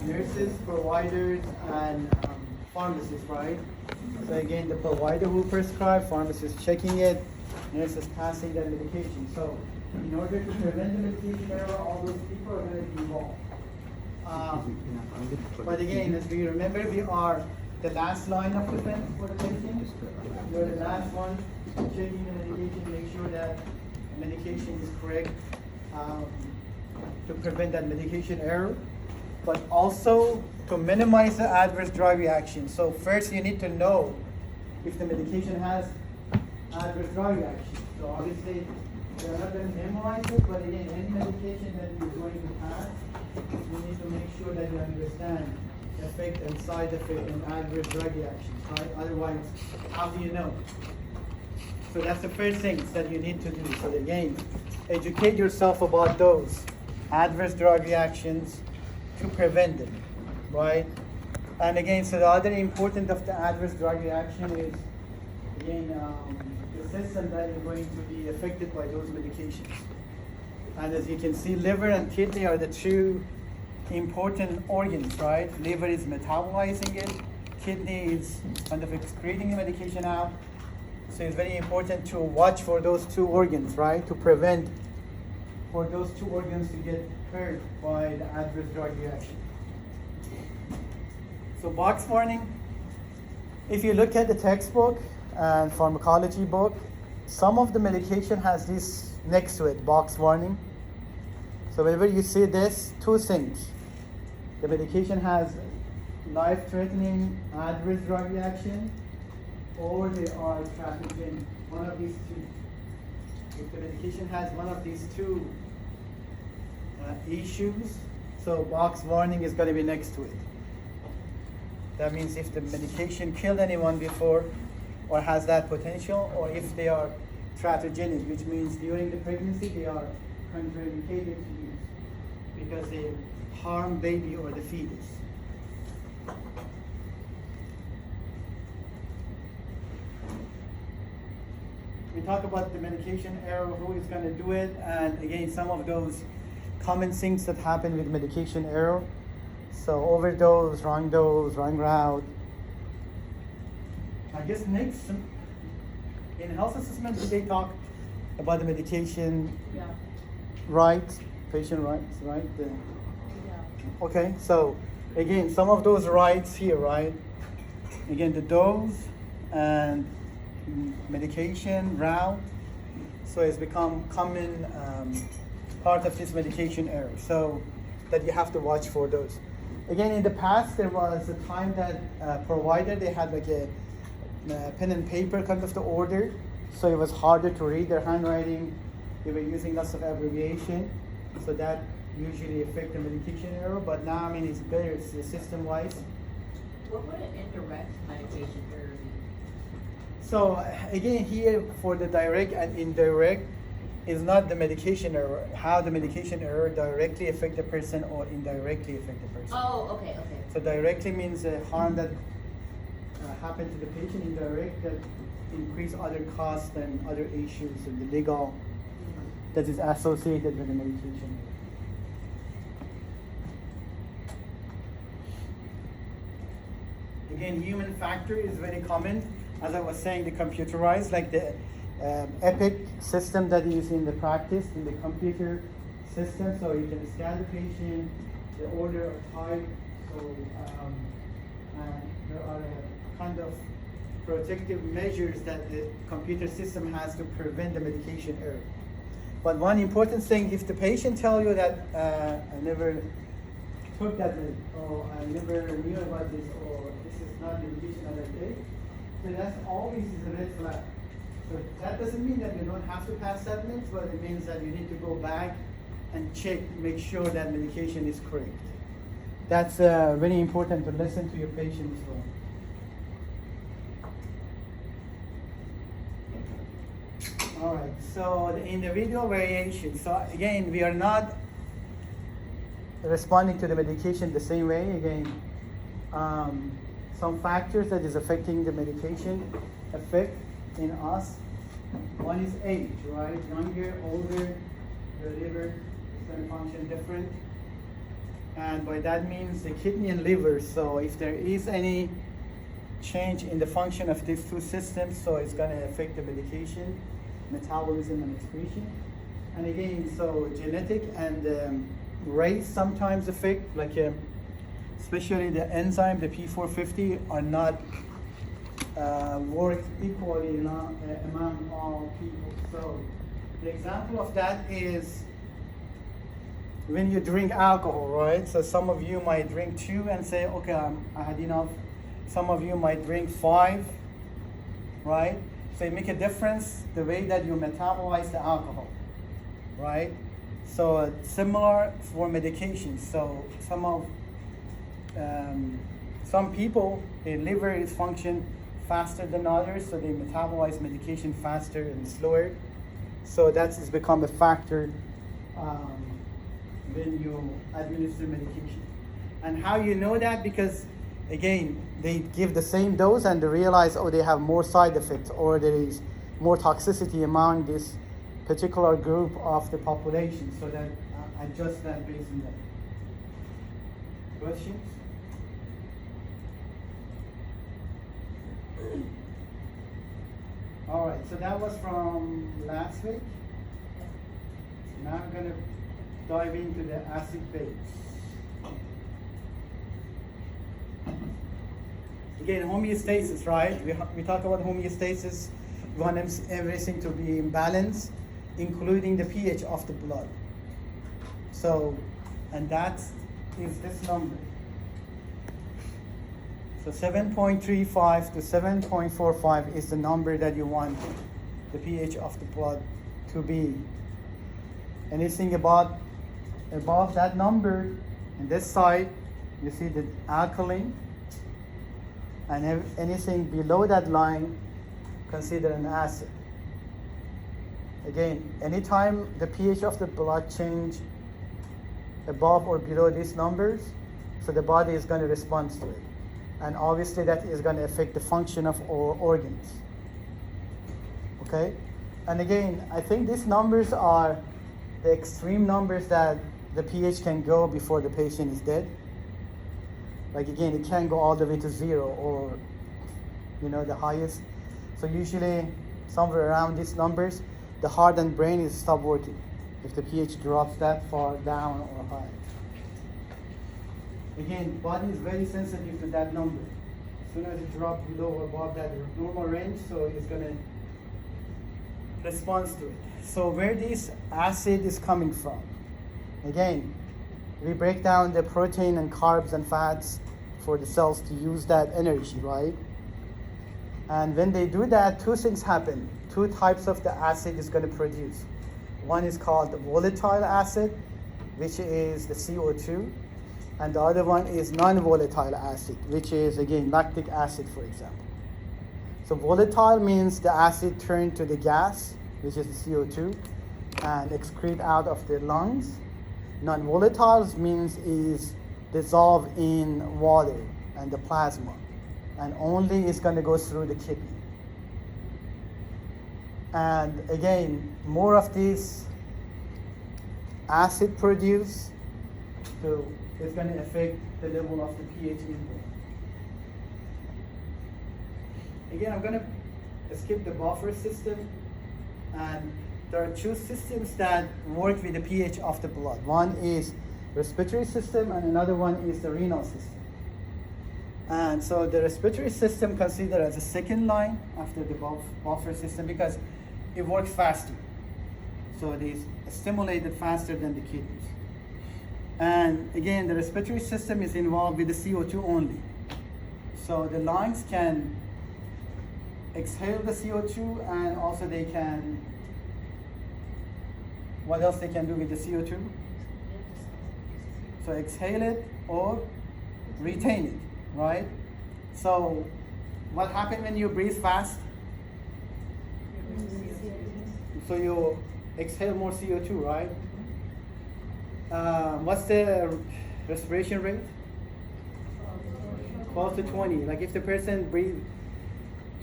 nurses, providers, and pharmacists, right? So again, the provider who prescribe, pharmacist checking it, nurses passing that medication. So in order to prevent the medication error, all those people are going to be involved. But again, as we remember, we are the last line of defense for the patient. We're the last one checking the medication, make sure that the medication is correct to prevent that medication error, but also to minimize the adverse drug reaction. So first you need to know if the medication has adverse drug reaction. So obviously, we're not going to memorize it, but again, any medication that you're going to pass, you need to make sure that you understand the effect and side effect and adverse drug reactions, right? Otherwise, how do you know? So that's the first thing that you need to do. So again, educate yourself about those adverse drug reactions to prevent them, right? And again, so the other important of the adverse drug reaction is, again, the system that is going to be affected by those medications. And as you can see, liver and kidney are the two important organs, right? Liver is metabolizing it, kidney is kind of excreting the medication out. So it's very important to watch for those two organs, right? To prevent for those two organs to get hurt by the adverse drug reaction. So box warning, if you look at the textbook and pharmacology book, some of the medication has this next to it, box warning. So whenever you see this, two things. The medication has life-threatening adverse drug reaction, or they are trafficking, one of these two. If the medication has one of these two issues, so box warning is going to be next to it. That means if the medication killed anyone before, or has that potential, or if they are teratogenic, which means during the pregnancy they are contraindicated to use because they harm baby or the fetus. We talk about the medication error, who is going to do it, and again, some of those common things that happen with medication error. So overdose, wrong route. I guess next, in health assessment, did they talk about the medication rights, patient rights, right? Okay, so again, some of those rights here, right? Again, the dose and medication route. So it's become common part of this medication error. So that you have to watch for those. Again, in the past, there was a time that provider, they had like a pen and paper kind of the order. So it was harder to read their handwriting. They were using lots of abbreviation. So that usually affect the medication error. But now, I mean, it's better, it's system-wise. What would an indirect medication error be? So again, here for the direct and indirect is not the medication error, how the medication error directly affect the person or indirectly affect the person. Oh, okay. So directly means the harm that happened to the patient, indirect that increase other costs and other issues and the legal that is associated with the medication. Again, human factor is very common. As I was saying, the computerized, like the Epic system that is in the practice, in the computer system, so you can scan the patient, the order of type, so and there are kind of protective measures that the computer system has to prevent the medication error. But one important thing, if the patient tell you that I never took that med, or I never knew about this, or this is not the medication that I take, then that's always is a red flag. So that doesn't mean that you don't have to pass that meds, but it means that you need to go back and check, make sure that medication is correct. That's very important to listen to your patient as well. All right, so the individual variation. So again, we are not responding to the medication the same way. Again, some factors that is affecting the medication effect in us. One is age, right? Younger, older, the liver is going to function different. And by that means the kidney and liver. So if there is any change in the function of these two systems, so it's going to affect the medication, metabolism, and excretion. And again, so genetic and race sometimes affect, like especially the enzyme, the P450, are not work equally among all people. So the example of that is when you drink alcohol, right? So some of you might drink 2 and say, okay, I had enough. Some of you might drink 5, right? So it make a difference the way that you metabolize the alcohol, right? So similar for medications. So some people, their liver is function faster than others, so they metabolize medication faster and slower. So that has become a factor when you administer medication. And how you know that? Because again, they give the same dose and they realize, oh, they have more side effects, or there is more toxicity among this particular group of the population. So that adjust that based on that. Questions? All right, so that was from last week. Now I'm going to dive into the acid base. Again, homeostasis, right? We talk about homeostasis. We want everything to be in balance, including the pH of the blood. So, and that is this number. So 7.35 to 7.45 is the number that you want the pH of the blood to be. Anything above that number, on this side, you see the alkaline, and anything below that line, consider an acid. Again, anytime the pH of the blood change above or below these numbers, so the body is going to respond to it. And obviously that is going to affect the function of our organs. Okay? And again, I think these numbers are the extreme numbers that the pH can go before the patient is dead. Like again, it can go all the way to 0 or, the highest. So usually somewhere around these numbers, the heart and brain is stop working if the pH drops that far down or high. Again, body is very sensitive to that number. As soon as it drops below or above that normal range, so it's going to respond to it. So where this acid is coming from? Again, we break down the protein and carbs and fats for the cells to use that energy, right? And when they do that, 2 things happen. 2 types of the acid is going to produce. One is called volatile acid, which is the CO2. And the other one is non-volatile acid, which is, again, lactic acid, for example. So volatile means the acid turned to the gas, which is the CO2, and excrete out of the lungs. Non-volatile means is dissolved in water and the plasma, and only is going to go through the kidney. And again, more of this acid produced, so it's going to affect the level of the pH input. Again, I'm going to skip the buffer system, and there are 2 systems that work with the pH of the blood. One is respiratory system, and another one is the renal system. And so the respiratory system considered as a second line after the buffer system because it works faster. So it is stimulated faster than the kidneys. And again, the respiratory system is involved with the CO2 only. So the lungs can exhale the CO2, and also they can, what else they can do with the CO2? So exhale it or retain it, right? So what happens when you breathe fast? So you exhale more CO2, right? What's the respiration rate? 12 to 20. Like if the person breathes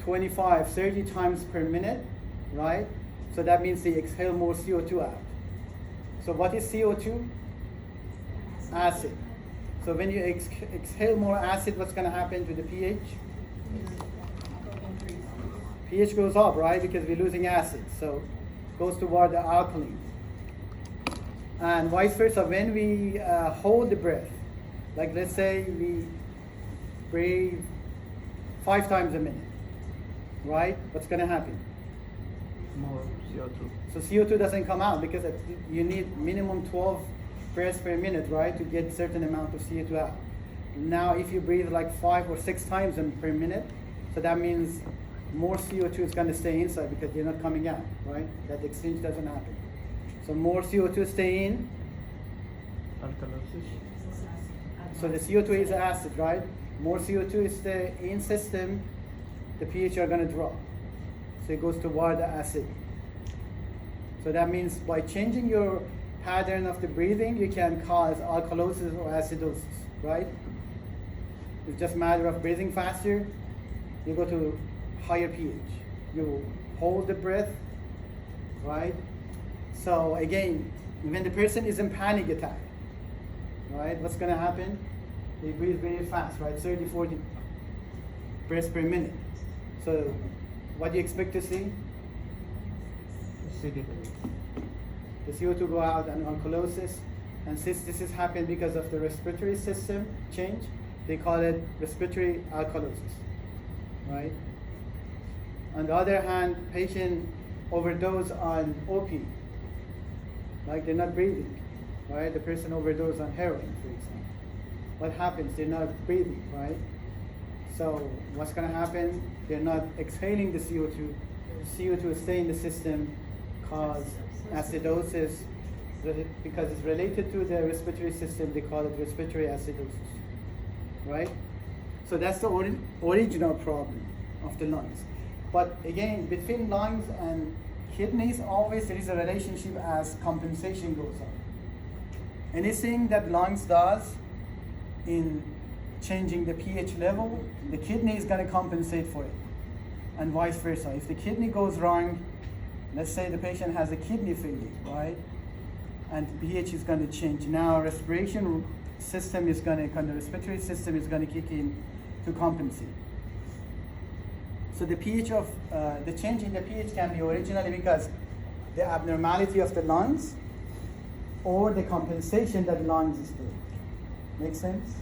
25, 30 times per minute, right? So that means they exhale more CO2 out. So what is CO2? Acid. So when you exhale more acid, what's going to happen to the pH? pH goes up, right? Because we're losing acid. So goes toward the alkaline. And vice versa, when we hold the breath, like let's say we breathe 5 times a minute, right? What's going to happen? More CO2. So CO2 doesn't come out because you need minimum 12 breaths per minute, right, to get certain amount of CO2 out. Now, if you breathe like 5 or 6 times per minute, so that means more CO2 is going to stay inside because they're not coming out, right? That exchange doesn't happen. So more CO2 stay in. Alkalosis. So the CO2 is acid, right? More CO2 is stay in system, the pH are going to drop. So it goes toward the acid. So that means by changing your pattern of the breathing, you can cause alkalosis or acidosis, right? It's just a matter of breathing faster, you go to higher pH. You hold the breath, right? So again, when the person is in panic attack, right, what's going to happen? They breathe very fast, right? 30, 40 breaths per minute. So what do you expect to see? Acidity. The CO2 go out and alkalosis. And since this has happened because of the respiratory system change, they call it respiratory alkalosis, right? On the other hand, patient overdose on opiate, like they're not breathing, right? The person overdose on heroin, for example. What happens? They're not breathing, right? So what's going to happen? They're not exhaling the CO2. CO2 stay in the system, cause acidosis. Because it's related to the respiratory system, they call it respiratory acidosis, right? So that's the original problem of the lungs. But again, between lungs and kidneys, always there is a relationship as compensation goes on. Anything that lungs does in changing the pH level, the kidney is going to compensate for it, and vice versa. If the kidney goes wrong, let's say the patient has a kidney failure, right? And pH is going to change. Now respiration system is going to, the respiratory system is going to kick in to compensate. So the pH of, the change in the pH can be originally because the abnormality of the lungs or the compensation that lungs is doing. Make sense?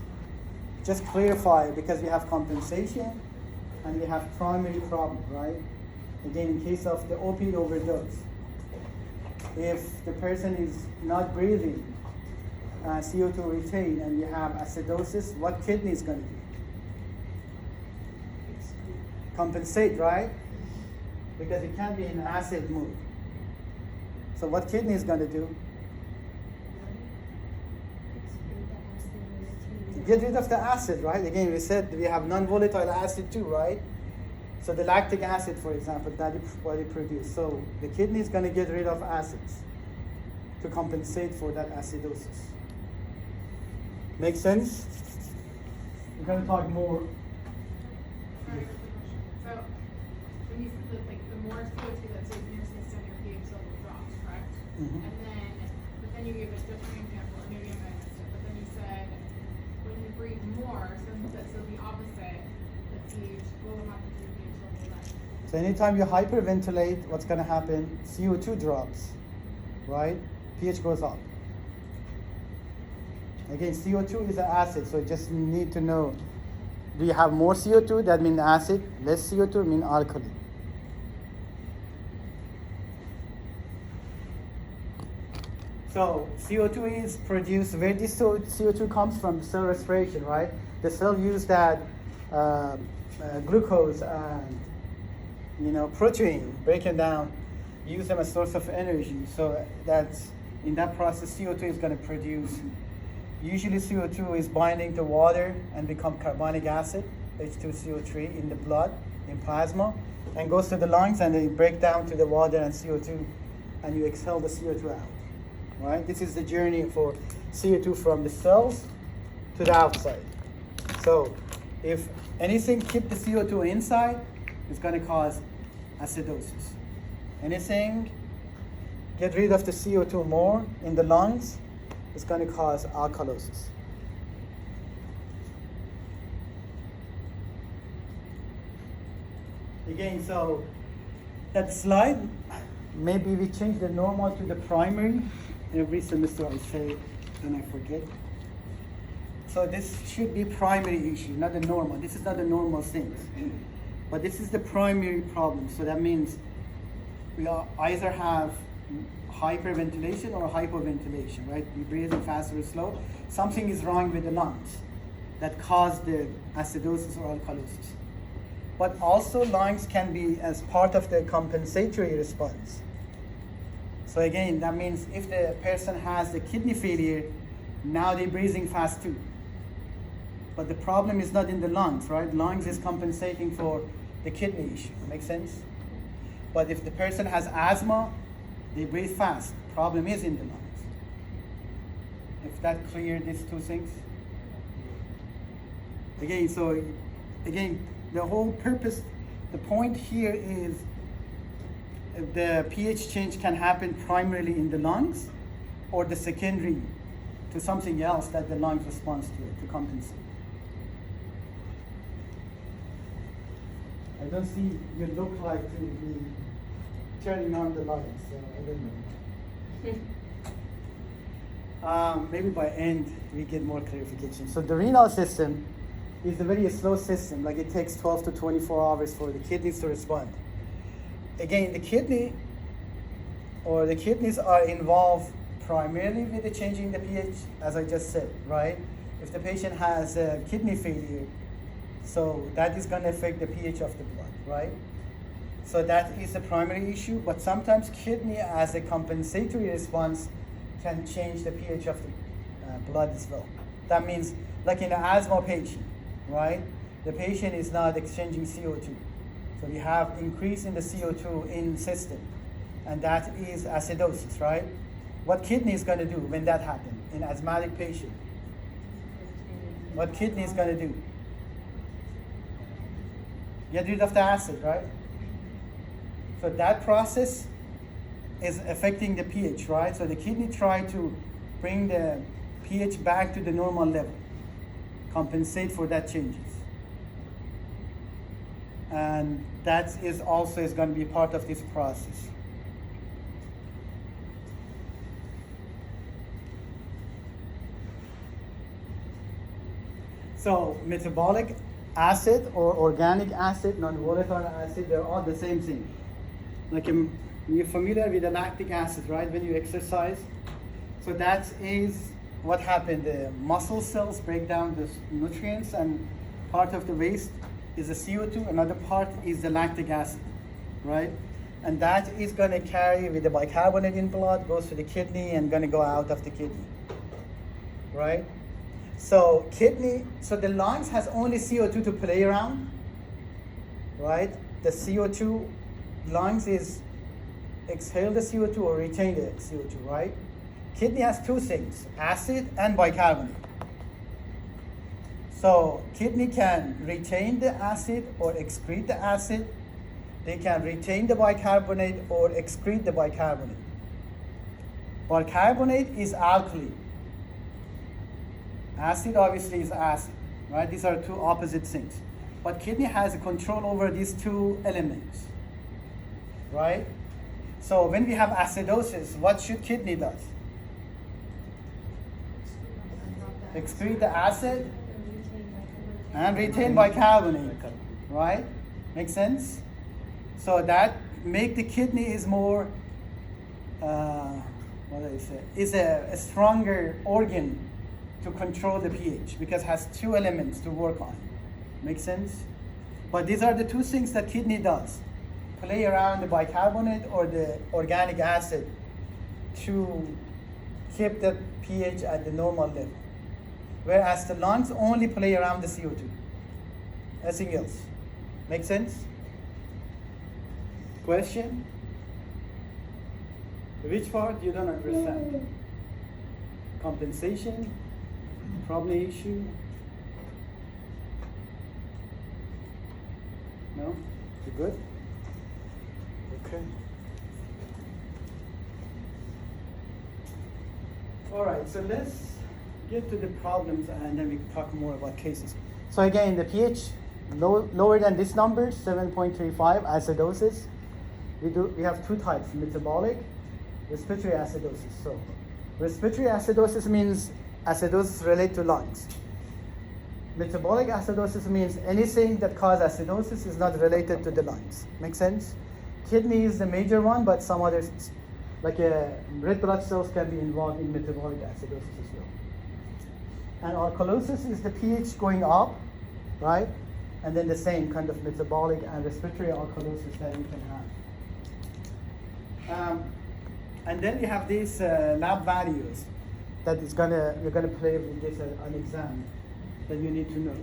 Just clarify, because we have compensation and we have primary problem, right? Again, in case of the opiate overdose, if the person is not breathing, CO2 retain, and you have acidosis, what kidney is going to do? Compensate, right? Because it can't be in acid mood. So what kidney is going to do? Get rid of the acid, right? Again, we said we have non-volatile acid too, right? So the lactic acid, for example, that is what it produces. So the kidney is going to get rid of acids to compensate for that acidosis. Make sense? We're going to talk more. Sorry, so when you said that, like, the more CO2 that stays in your system, your pH level drops, correct? Mhm. But then you gave a different example, or maybe I missed it, but then you said when you breathe more, so the opposite, the pH, what will happen to your pH level then? So anytime you hyperventilate, what's going to happen? CO2 drops, right? pH goes up. Again, CO2 is an acid, so you just need to know, do you have more CO2? That means acid. Less CO2 means alkali. So CO2 is produced, where this CO2 comes from, cell respiration, right? The cell use that glucose and protein, break them down, use them as source of energy. So that's, in that process, CO2 is going to produce, usually CO2 is binding to water and become carbonic acid, H2CO3 in the blood, in plasma, and goes to the lungs and they break down to the water and CO2, and you exhale the CO2 out, right? This is the journey for CO2 from the cells to the outside. So if anything keep the CO2 inside, it's going to cause acidosis. Anything get rid of the CO2 more in the lungs, it's going to cause alkalosis. Again, so that slide, maybe we change the normal to the primary. Every semester I say it and I forget. So this should be primary issue, not the normal. This is not the normal thing. But this is the primary problem. So that means we either have hyperventilation or hypoventilation, right? We're breathing fast or slow. Something is wrong with the lungs that cause the acidosis or alkalosis. But also lungs can be as part of the compensatory response. So again, that means if the person has the kidney failure, now they're breathing fast too. But the problem is not in the lungs, right? Lungs is compensating for the kidney issue. Make sense? But if the person has asthma, they breathe fast. Problem is in the lungs. If that clear these two things? Again, so again, the whole purpose, the point here is the pH change can happen primarily in the lungs or the secondary to something else that the lungs responds to compensate. I don't see you look like to be turning on the lights, so I don't know. Maybe by end we get more clarification. So the renal system is a very slow system, like it takes 12 to 24 hours for the kidneys to respond. Again, the kidneys are involved primarily with the changing the pH, as I just said, right? If the patient has a kidney failure, so that is going to affect the pH of the blood, right? So that is the primary issue, but sometimes kidney as a compensatory response can change the pH of the blood as well. That means like in an asthma patient, right? The patient is not exchanging CO2. So we have increase in the CO2 in system, and that is acidosis, right? What kidney is going to do when that happens in asthmatic patient? What kidney is going to do? Get rid of the acid, right? So that process is affecting the pH, right? So the kidney try to bring the pH back to the normal level, compensate for that changes. And that is also is going to be part of this process. So metabolic acid or organic acid, non-volatile acid, they're all the same thing. Like you're familiar with the lactic acid, right? When you exercise. So that is what happened. The muscle cells break down the nutrients, and part of the waste is the CO2, another part is the lactic acid, right? And that is going to carry with the bicarbonate in blood, goes to the kidney and going to go out of the kidney, right? So the lungs has only CO2 to play around, right? The CO2, lungs is exhale the CO2 or retain the CO2, right? Kidney has two things, acid and bicarbonate. So kidney can retain the acid or excrete the acid. They can retain the bicarbonate or excrete the bicarbonate. Bicarbonate is alkali. Acid obviously is acid, right? These are two opposite things. But kidney has control over these two elements, right? So when we have acidosis, what should kidney does? Excrete the acid and retain bicarbonate, right? Make sense? So that make the kidney is more, is a stronger organ to control the pH because it has two elements to work on. Make sense? But these are the two things that kidney does. Play around the bicarbonate or the organic acid to keep the pH at the normal level. Whereas the lungs only play around the CO2. Nothing else. Make sense? Question? Which part you don't understand? Compensation? Problem issue? No? You good? Okay. All right, so let's get to the problems and then we talk more about cases. So again, the pH lower than this number, 7.35 acidosis. We have two types, metabolic, respiratory acidosis. So respiratory acidosis means acidosis related to lungs. Metabolic acidosis means anything that causes acidosis is not related to the lungs. Make sense? Kidney is the major one, but some others, like red blood cells, can be involved in metabolic acidosis as well. And alkalosis is the pH going up, right? And then the same kind of metabolic and respiratory alkalosis that you can have. And then you have these lab values that you're gonna play with this on exam that you need to know.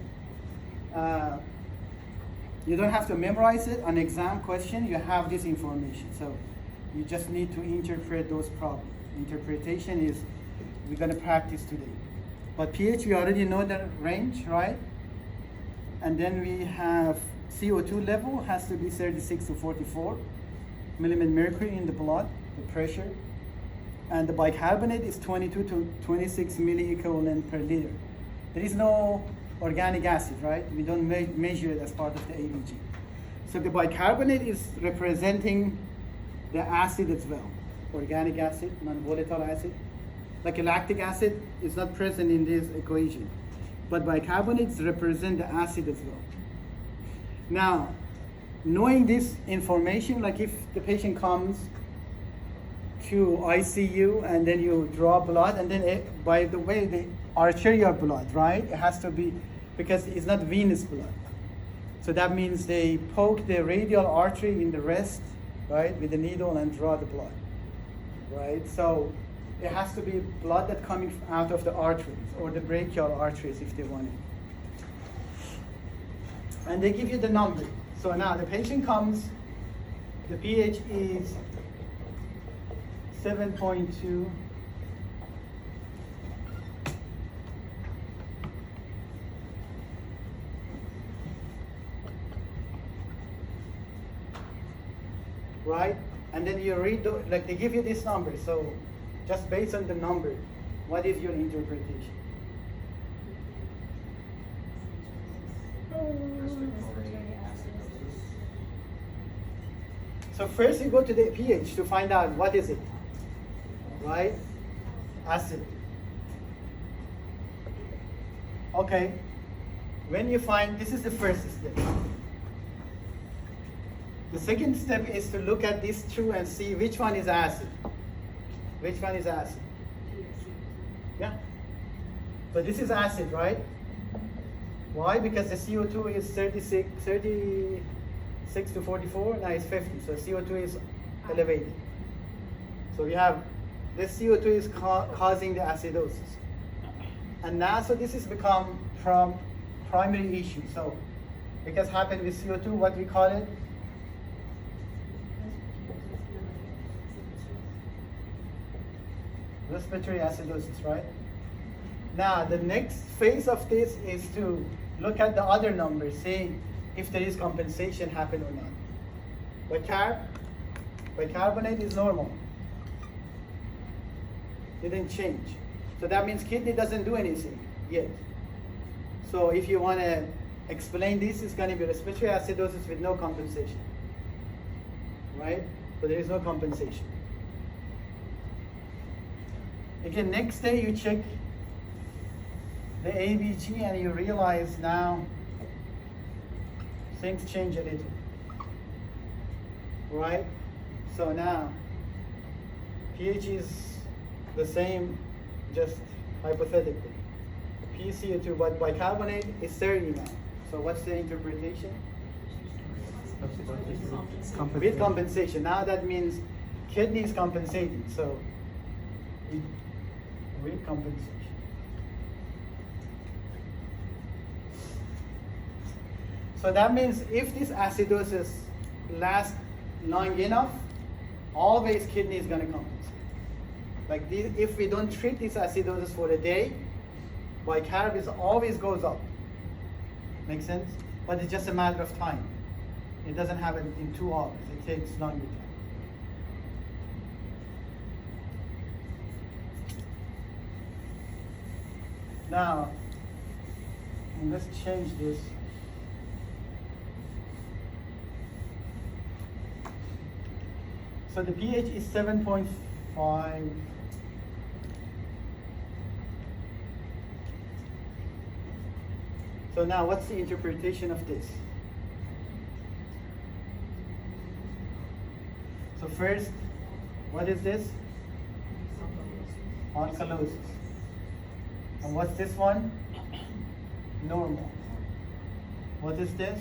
You don't have to memorize it. On exam question, you have this information. So you just need to interpret those problems. Interpretation is, we're gonna practice today. But pH, we already know the range, right? And then we have CO2 level has to be 36 to 44 millimeter mercury in the blood, the pressure. And the bicarbonate is 22 to 26 milliequivalent per liter. There is no organic acid, right? We don't measure it as part of the ABG. So the bicarbonate is representing the acid as well. Organic acid, non-volatile acid. Like lactic acid is not present in this equation. But bicarbonates represent the acid as well. Now, knowing this information, like if the patient comes to ICU and then you draw blood, and then by the way, the arterial blood, right? It has to be, because it's not venous blood. So that means they poke the radial artery in the wrist, right, with the needle and draw the blood, right? So it has to be blood that's coming out of the arteries or the brachial arteries if they want it. And they give you the number. So now the patient comes, the pH is 7.2. Right? And then you read, like they give you this number. So just based on the number, what is your interpretation? So first you go to the pH to find out what is it, right? Acid. Okay, when you find, this is the first step. The second step is to look at these two and see which one is acid. Which one is acid? Yeah. So this is acid, right? Why? Because the CO2 is 36 to 44, now it's 50. So CO2 is elevated. So we have, this CO2 is causing the acidosis. And now, so this has become primary issue. So because happened with CO2, what we call it? Respiratory acidosis, right? Now, the next phase of this is to look at the other numbers, seeing if there is compensation happen or not. Bicarbonate is normal. Didn't change. So that means kidney doesn't do anything yet. So if you want to explain this, it's going to be respiratory acidosis with no compensation. Right? So there is no compensation. Again, next day you check the ABG and you realize now things change a little, right? So now pH is the same, just hypothetically. PCO2, but bicarbonate is 30 now. So what's the interpretation? With compensation. Now that means kidney is compensating. So with compensation. So that means if this acidosis lasts long enough, always kidney is going to compensate. Like this, if we don't treat this acidosis for a day, bicarb always goes up. Make sense? But it's just a matter of time. It doesn't happen in 2 hours. It takes longer time. Now, let's change this. So the pH is 7.5. So now what's the interpretation of this? So first, what is this? Alkalosis. And what's this one? Normal. What is this?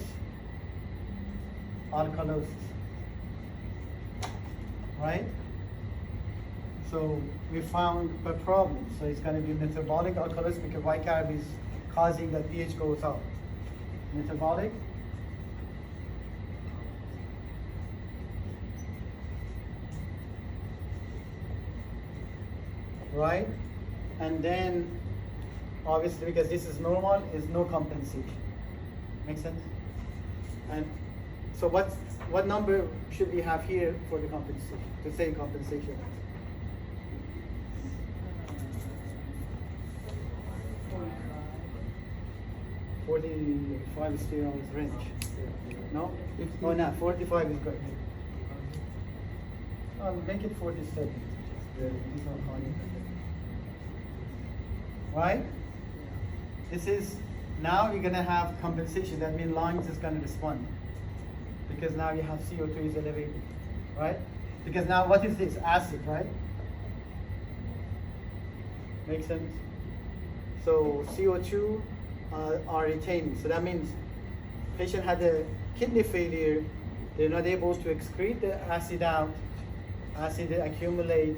Alkalosis. Right? So we found a problem. So it's going to be metabolic alkalosis because bicarb is causing that pH goes up. Metabolic. Right? And then obviously because this is normal is no compensation. Make sense? And so what number should we have here for the compensation, to say compensation? 45 is still on its range. No? Oh no, 45 is good. Make it 47. Right? This is, now you're gonna have compensation. That means lungs is gonna respond. Because now you have CO2 is elevated. Right? Because now what is this? Acid, right? Make sense? So CO2 are retaining. So that means patient had a kidney failure. They're not able to excrete the acid out. Acid accumulate,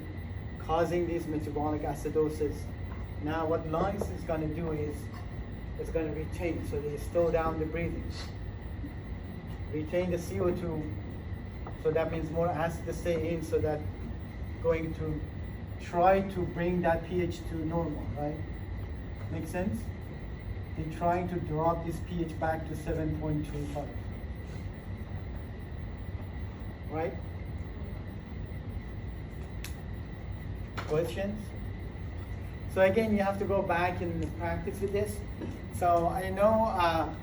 causing this metabolic acidosis. Now what lungs is going to do is it's going to retain. So they slow down the breathing. Retain the CO2. So that means more acid to stay in. So that going to try to bring that pH to normal, right? Make sense? They're trying to drop this pH back to 7.25. Right? Questions? So again, you have to go back and practice with this. So I know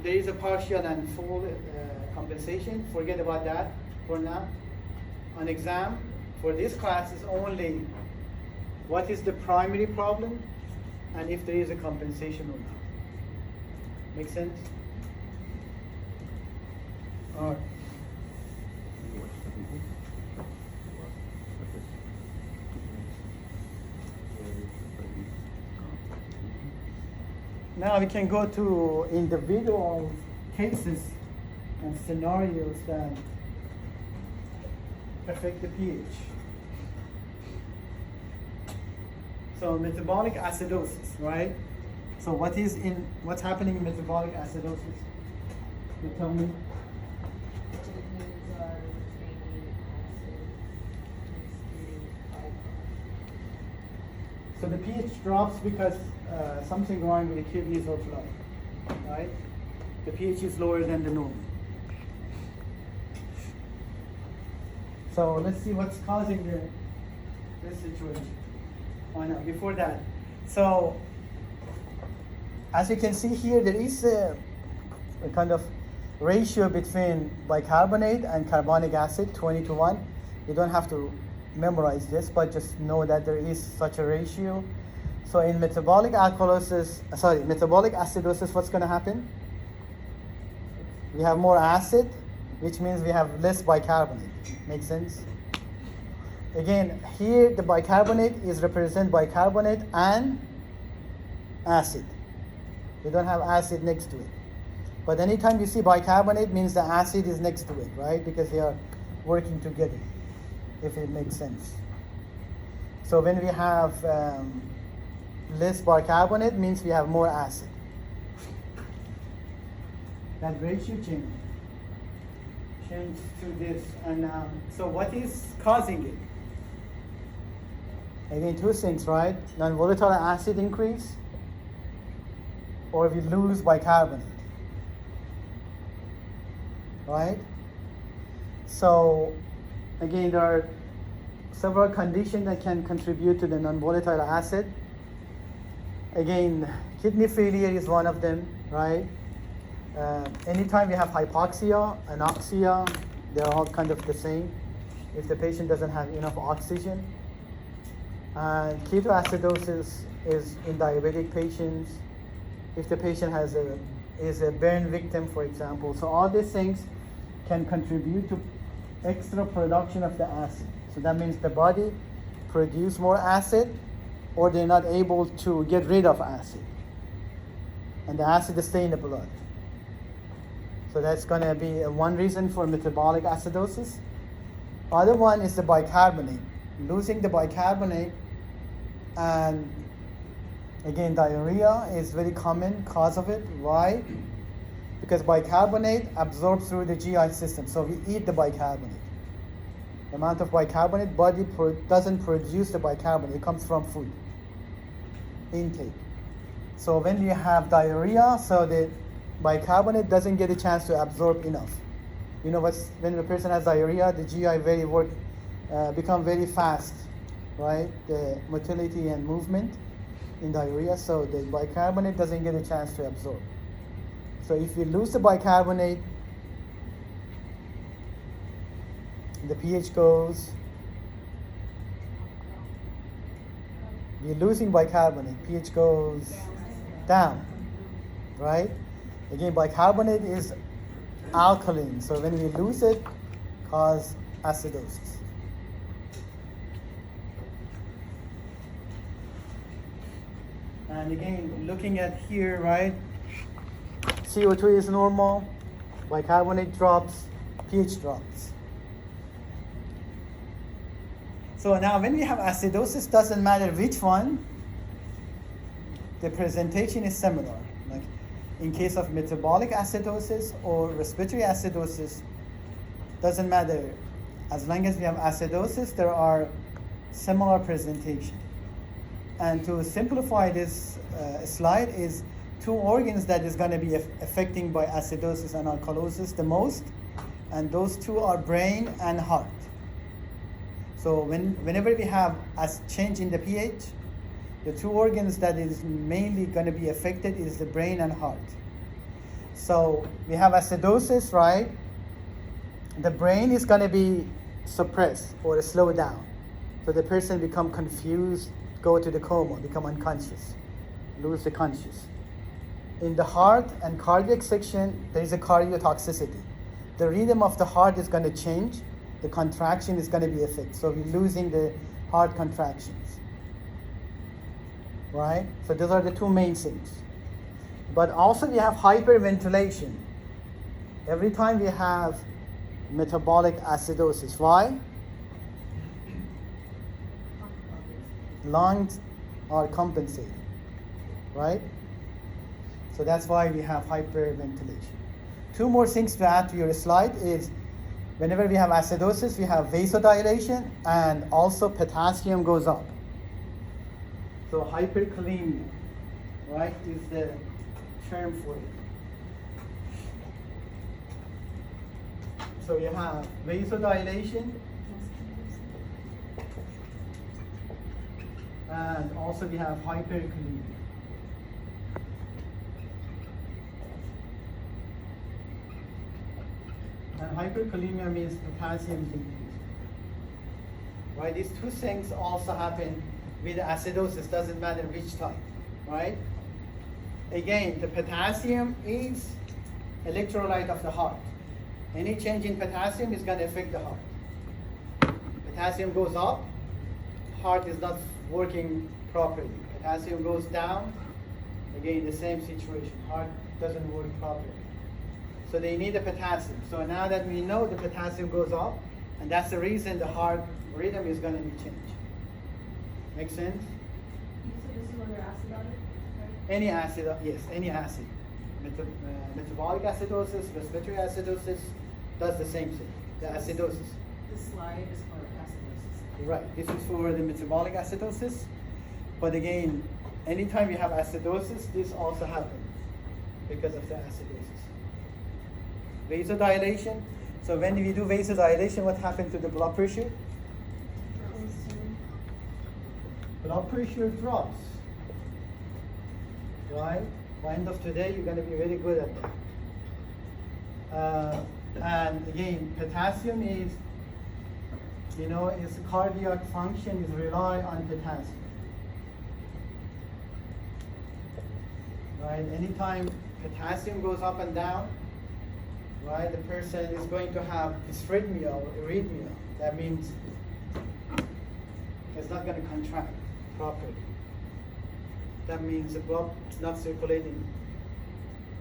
there is a partial and full compensation. Forget about that for now. On exam, for this class is only what is the primary problem and if there is a compensation or not. Make sense? All right. Now we can go to individual cases and scenarios that affect the pH. So metabolic acidosis, right? So what's happening in metabolic acidosis? You tell me. Kidneys are retaining acid, So the pH drops because something wrong with the kidneys or blood, right? The pH is lower than the normal. So let's see what's causing this situation. Oh no, before that. So as you can see here, there is a kind of ratio between bicarbonate and carbonic acid, 20:1. You don't have to memorize this, but just know that there is such a ratio. So in metabolic acidosis, what's going to happen? We have more acid, which means we have less bicarbonate. Make sense? Again, here the bicarbonate is represented bicarbonate and acid. We don't have acid next to it. But anytime you see bicarbonate means the acid is next to it, right? Because they are working together, if it makes sense. So when we have less bicarbonate means we have more acid. That ratio change to this. And so what is causing it? Again, two things, right? Non-volatile acid increase, or we lose bicarbonate, right? So again, there are several conditions that can contribute to the non-volatile acid. Again, kidney failure is one of them, right? Anytime we have hypoxia, anoxia, they're all kind of the same. if the patient doesn't have enough oxygen. And ketoacidosis is in diabetic patients, if the patient is a burn victim, for example. So all these things can contribute to extra production of the acid. So that means the body produce more acid, or they're not able to get rid of acid. And the acid stay in the blood. So that's going to be one reason for metabolic acidosis. Other one is the bicarbonate. Losing the bicarbonate, and again, diarrhea is very common cause of it. Why? Because bicarbonate absorbs through the GI system. So we eat the bicarbonate. The amount of bicarbonate, body doesn't produce the bicarbonate. It comes from food intake. So when you have diarrhea, so the bicarbonate doesn't get a chance to absorb enough. You know when a person has diarrhea, the GI become very fast, right? The motility and movement in diarrhea, so the bicarbonate doesn't get a chance to absorb. So if you lose the bicarbonate, the pH goes. We're losing bicarbonate, pH goes down, right? Again, bicarbonate is alkaline, so when we lose it, cause acidosis. And again, looking at here, right? CO2 is normal, bicarbonate drops, pH drops. So now when we have acidosis, doesn't matter which one, the presentation is similar. Like in case of metabolic acidosis or respiratory acidosis, doesn't matter. As long as we have acidosis, there are similar presentation. And to simplify this slide is two organs that is going to be affecting by acidosis and alkalosis the most, and those two are brain and heart. So whenever we have a change in the pH, the two organs that is mainly going to be affected is the brain and heart. So we have acidosis, right? The brain is going to be suppressed or slowed down. So the person become confused, go to the coma, become unconscious, lose the conscious. In the heart and cardiac section, there is a cardiotoxicity. The rhythm of the heart is going to change. The contraction is going to be affected. So we're losing the heart contractions, right? So those are the two main things. But also we have hyperventilation. Every time we have metabolic acidosis. Why? Lungs are compensating, right? So that's why we have hyperventilation. Two more things to add to your slide is whenever we have acidosis, we have vasodilation and also potassium goes up. So hyperkalemia, right, is the term for it. So you have vasodilation and also we have hyperkalemia. And hyperkalemia means potassium decrease. Right? These two things also happen with acidosis, doesn't matter which type, right? Again, the potassium is electrolyte of the heart. Any change in potassium is going to affect the heart. Potassium goes up, heart is not working properly. Potassium goes down, again the same situation, heart doesn't work properly. So they need the potassium. So now that we know the potassium goes up, and that's the reason the heart rhythm is going to be changed. Make sense? You said this is under acid on it? Any acid, yes, any acid. Metabolic acidosis, respiratory acidosis does the same thing, the acidosis. This slide is for acidosis. Right, this is for the metabolic acidosis. But again, anytime you have acidosis, this also happens because of the acidosis. Vasodilation. So when we do vasodilation, what happens to the blood pressure? Blood pressure drops. Right? By end of today, you're going to be very good at that. And again, potassium is you know, its cardiac function is rely on potassium. Right? Anytime potassium goes up and down, right, the person is going to have dysrhythmia or arrhythmia. That means it's not going to contract properly. That means the blood is not circulating,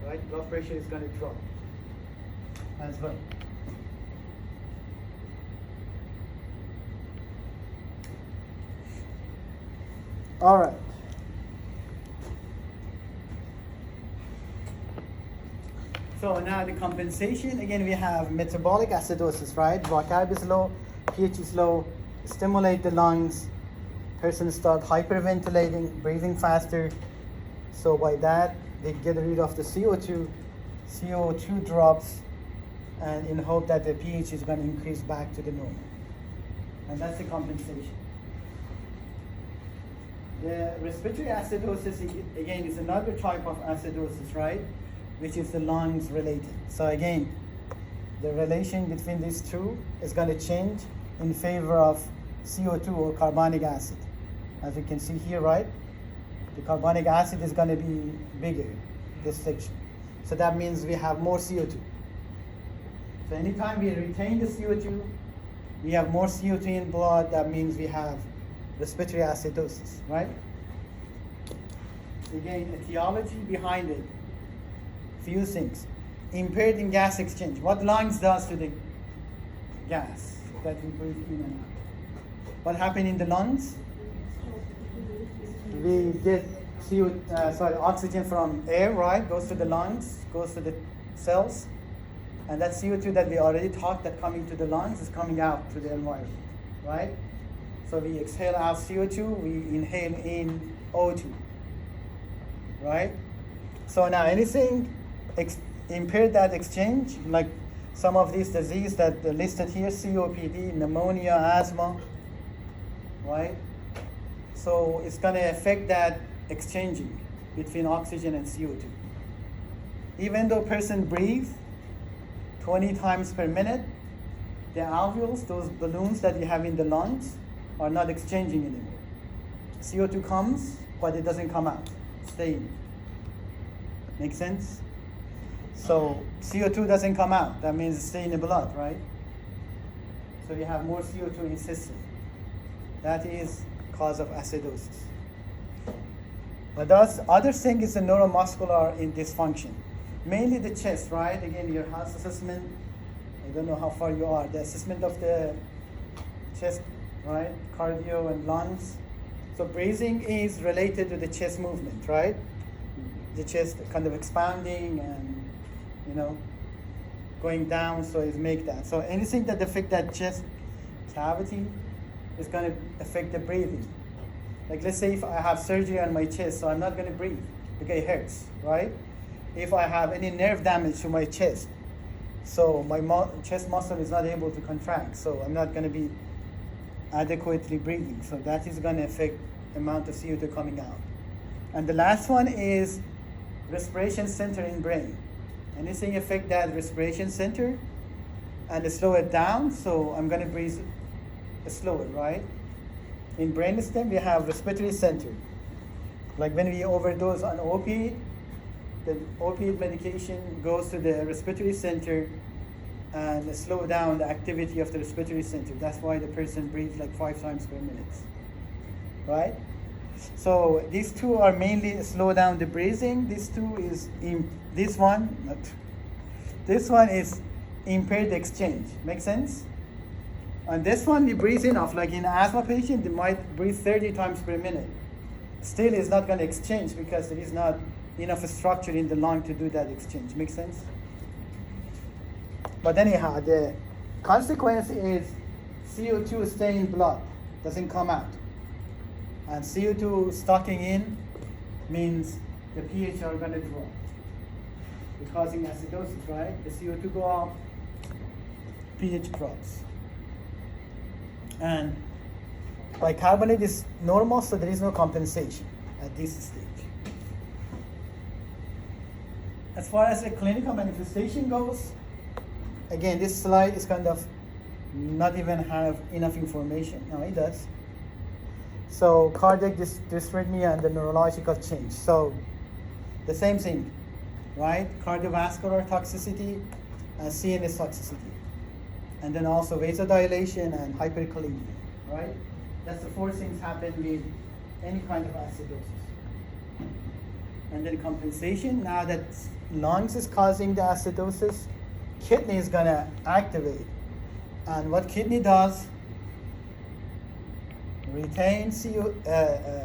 right? Blood pressure is going to drop as well. All right. So now the compensation, again, we have metabolic acidosis, right? Blood carb is low, pH is low, stimulate the lungs, person start hyperventilating, breathing faster. So by that, they get rid of the CO2 drops, and in hope that the pH is going to increase back to the normal. And that's the compensation. The respiratory acidosis, again, is another type of acidosis, right? Which is the lungs related. So again, the relation between these two is going to change in favor of CO2 or carbonic acid. As you can see here, right? The carbonic acid is going to be bigger, this section. So that means we have more CO2. So anytime we retain the CO2, we have more CO2 in blood, that means we have respiratory acidosis, right? Again, etiology behind it. Few things. Impaired in gas exchange. What lungs does to the gas that we breathe in and out? What happens in the lungs? We get oxygen from air, right? Goes to the lungs, goes to the cells. And that CO2 that we already talked that coming to the lungs is coming out to the environment, right? So we exhale out CO2, we inhale in O2, right? So now anything impair that exchange, like some of these diseases that are listed here, COPD, pneumonia, asthma, right? So it's going to affect that exchanging between oxygen and CO2. Even though person breathes 20 times per minute, the alveoles, those balloons that you have in the lungs, are not exchanging anymore. CO2 comes, but it doesn't come out. Stay in. Make sense? So CO2 doesn't come out. That means it stays in the blood, right? So you have more CO2 in the system. That is cause of acidosis. But the other thing is the neuromuscular dysfunction. Mainly the chest, right? Again, your health assessment, I don't know how far you are. The assessment of the chest, right? Cardio and lungs. So breathing is related to the chest movement, right? The chest kind of expanding and, going down, so it make that. So anything that affect that chest cavity is going to affect the breathing. Like let's say if I have surgery on my chest, so I'm not going to breathe because it hurts, right? If I have any nerve damage to my chest, so my chest muscle is not able to contract, so I'm not going to be adequately breathing. So that is going to affect the amount of CO2 coming out. And the last one is respiration center in brain. Anything affect that respiration center and slow it down, so I'm going to breathe slower, right? In brainstem, we have respiratory center. Like when we overdose on opiate, the opiate medication goes to the respiratory center and slow down the activity of the respiratory center. That's why the person breathes like 5 times per minute, right? So these two are mainly slow down the breathing. This one is impaired exchange. Make sense? And this one we breathe enough. Like in an asthma patient, they might breathe 30 times per minute. Still, it's not going to exchange because there is not enough structure in the lung to do that exchange. Make sense? But anyhow, the consequence is CO2 stay in blood, doesn't come out. And CO2 stocking in means the pH are going to drop. It's causing acidosis, right? The CO2 go up, pH drops. And bicarbonate is normal, so there is no compensation at this stage. As far as the clinical manifestation goes, again, this slide is kind of not even have enough information. No, it does. So cardiac dysrhythmia and the neurological change. So the same thing, right? Cardiovascular toxicity and CNS toxicity. And then also vasodilation and hyperkalemia, right? That's the four things happen with any kind of acidosis. And then compensation, now that lungs is causing the acidosis, kidney is gonna activate. And what kidney does, retain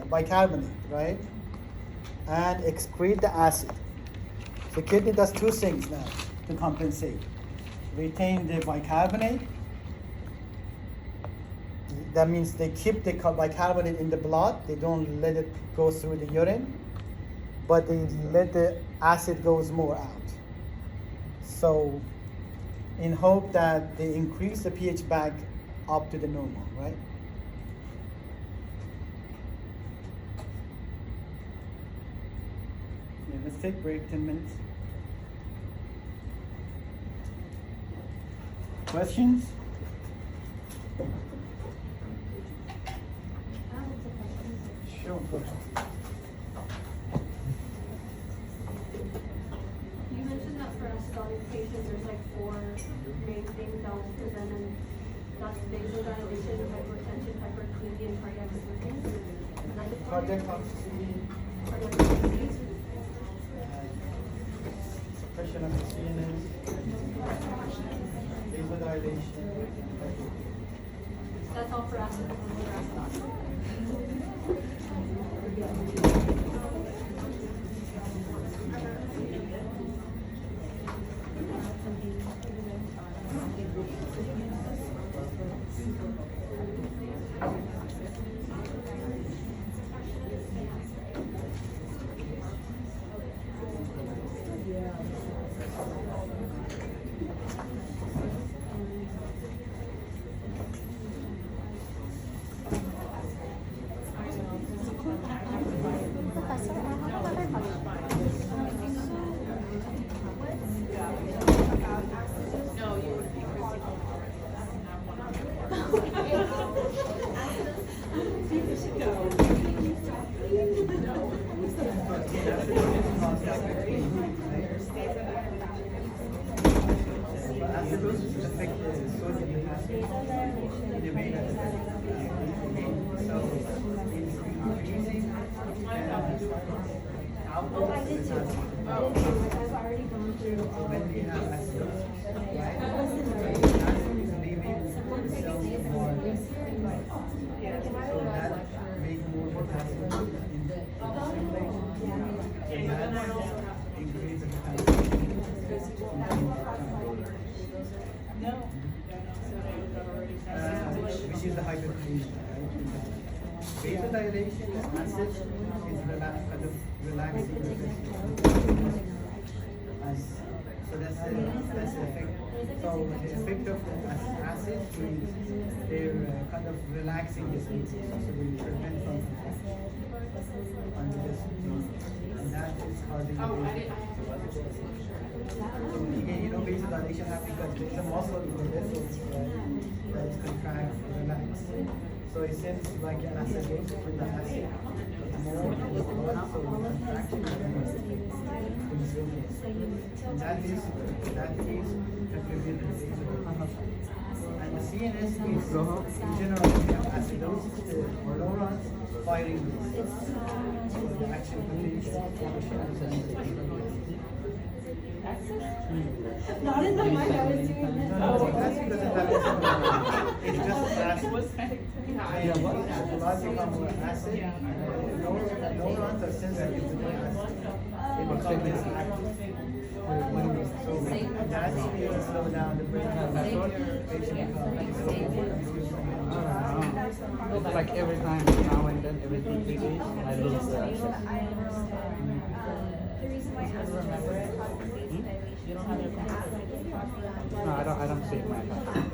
bicarbonate, right? And excrete the acid. So kidney does two things now to compensate. Retain the bicarbonate. That means they keep the bicarbonate in the blood. They don't let it go through the urine, but they let the acid goes more out. So in hope that they increase the pH back up to the normal, right? Yeah, let's take a break, 10 minutes. Questions? Sure, go ahead. You mentioned that for acidotic patients, there's like four main things that will present, and that's vasodilation, hypertension, hyperkalemia, and cardiac arrhythmia. Cardiac toxicity, Cardiac arrhythmia. suppression of the CNS, vasodilation. That's all for acidotic. Acidosis affects the sodium and acid in the vein. So it's increasing output of the acid. When we have acidosis, right? Acid is leaving the cells more. So that makes more potassium in the circulation. And that increases the potassium. Which is the hypertension, right? Vasodilation is acid, is kind of relaxing the vessels. So that's the effect. So the effect of the acid is they're kind of relaxing the vessels, so they prevent from contraction on the vessels. And that is causing the again, you know, vasodilation happens because there's a muscle in the vessels that is contract and relax. So it seems like an acidosis with the acid more in the blood, so the contraction is going to and that is contributed to vasodilation. And the CNS is in general we have acidosis, the neurons firing this. So the action potential function is Not in my mind, I was doing this. That's because it happens it's just acid. Blood becomes more acid. Neurons are sensitive to the acid. They become less active. So that will slow down the brain. It's like every time, now and then, every 2-3 days, I lose the access. The reason why acid remember it You don't have your No, I don't save my account.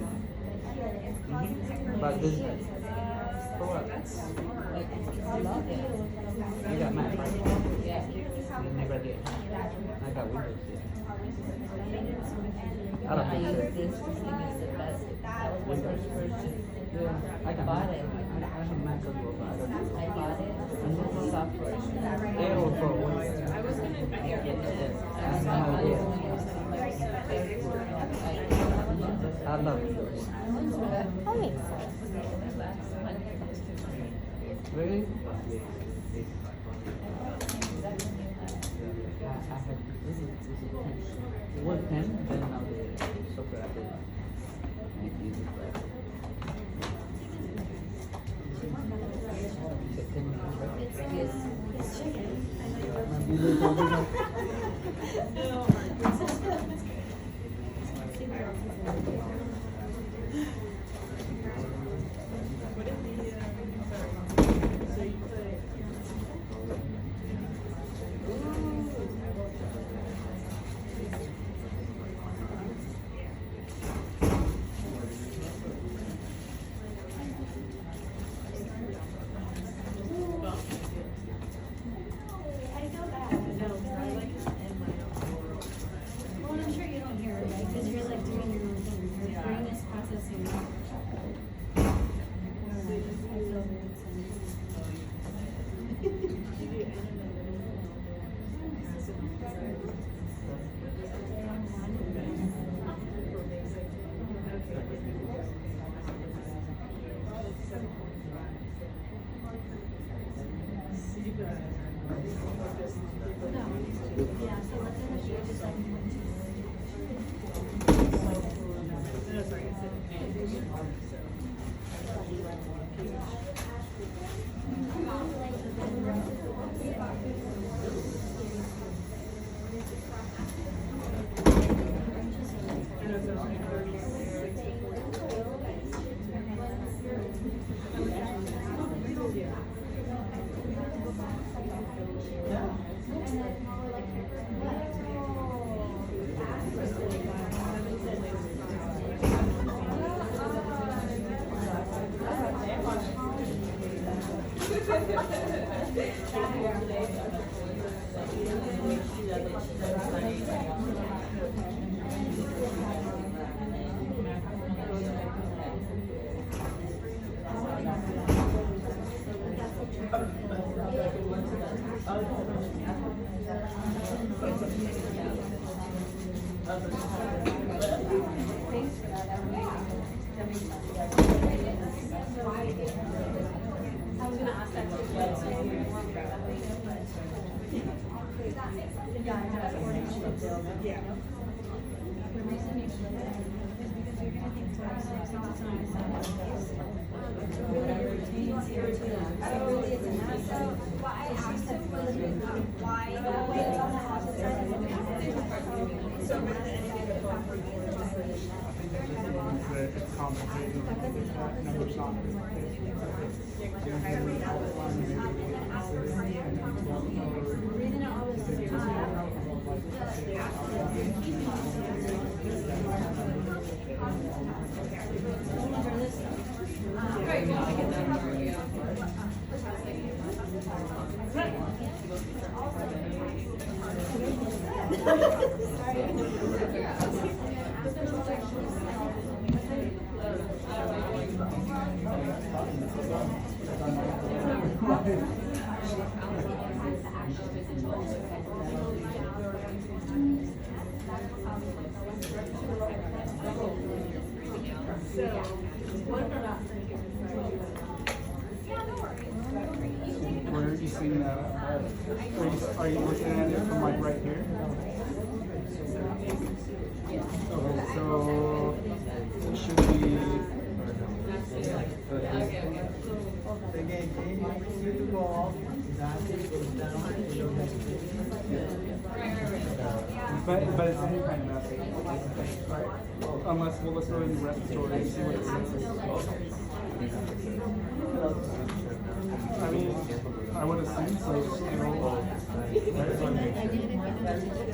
But this, for what? I love it. You got mad, right? Yeah. You never did. I got Windows, yeah. I I don't think use so. this thing is the best. That was my first version. Yeah, I got Bought Mac. it. I have a Mac as well, but I don't use I it. bought it, and this is software. Yeah, or for Windows. I was gonna, I can get this. I have no idea. I love Windows. That makes sense. Really? I had this is 10. It was 10, then now the software update make it easy for us. Is it 10 minutes, right? Yes. Maybe later we go. I feel bad. Well, I'm sure you don't hear it, right? Because you're like doing your own thing. Your brain is processing. I feel weird yeah, so let's initiate just like I was gonna ask that too, but so you want to that later, but. Yeah, I know, yeah. The reason you should is because you're gonna think twice, like sometimes it's really routine here too. So really it's an asset. What I asked him was why it's on the house side. So It's complicated. Numbers not. breathing out all this. Where are you seeing that? Are you looking at it from like right here? Okay, so it should be. Again, you to go off, that goes down. But it's any kind of method. Right? Unless, well, let's go in respiratory and see what it says. I mean, I would assume so.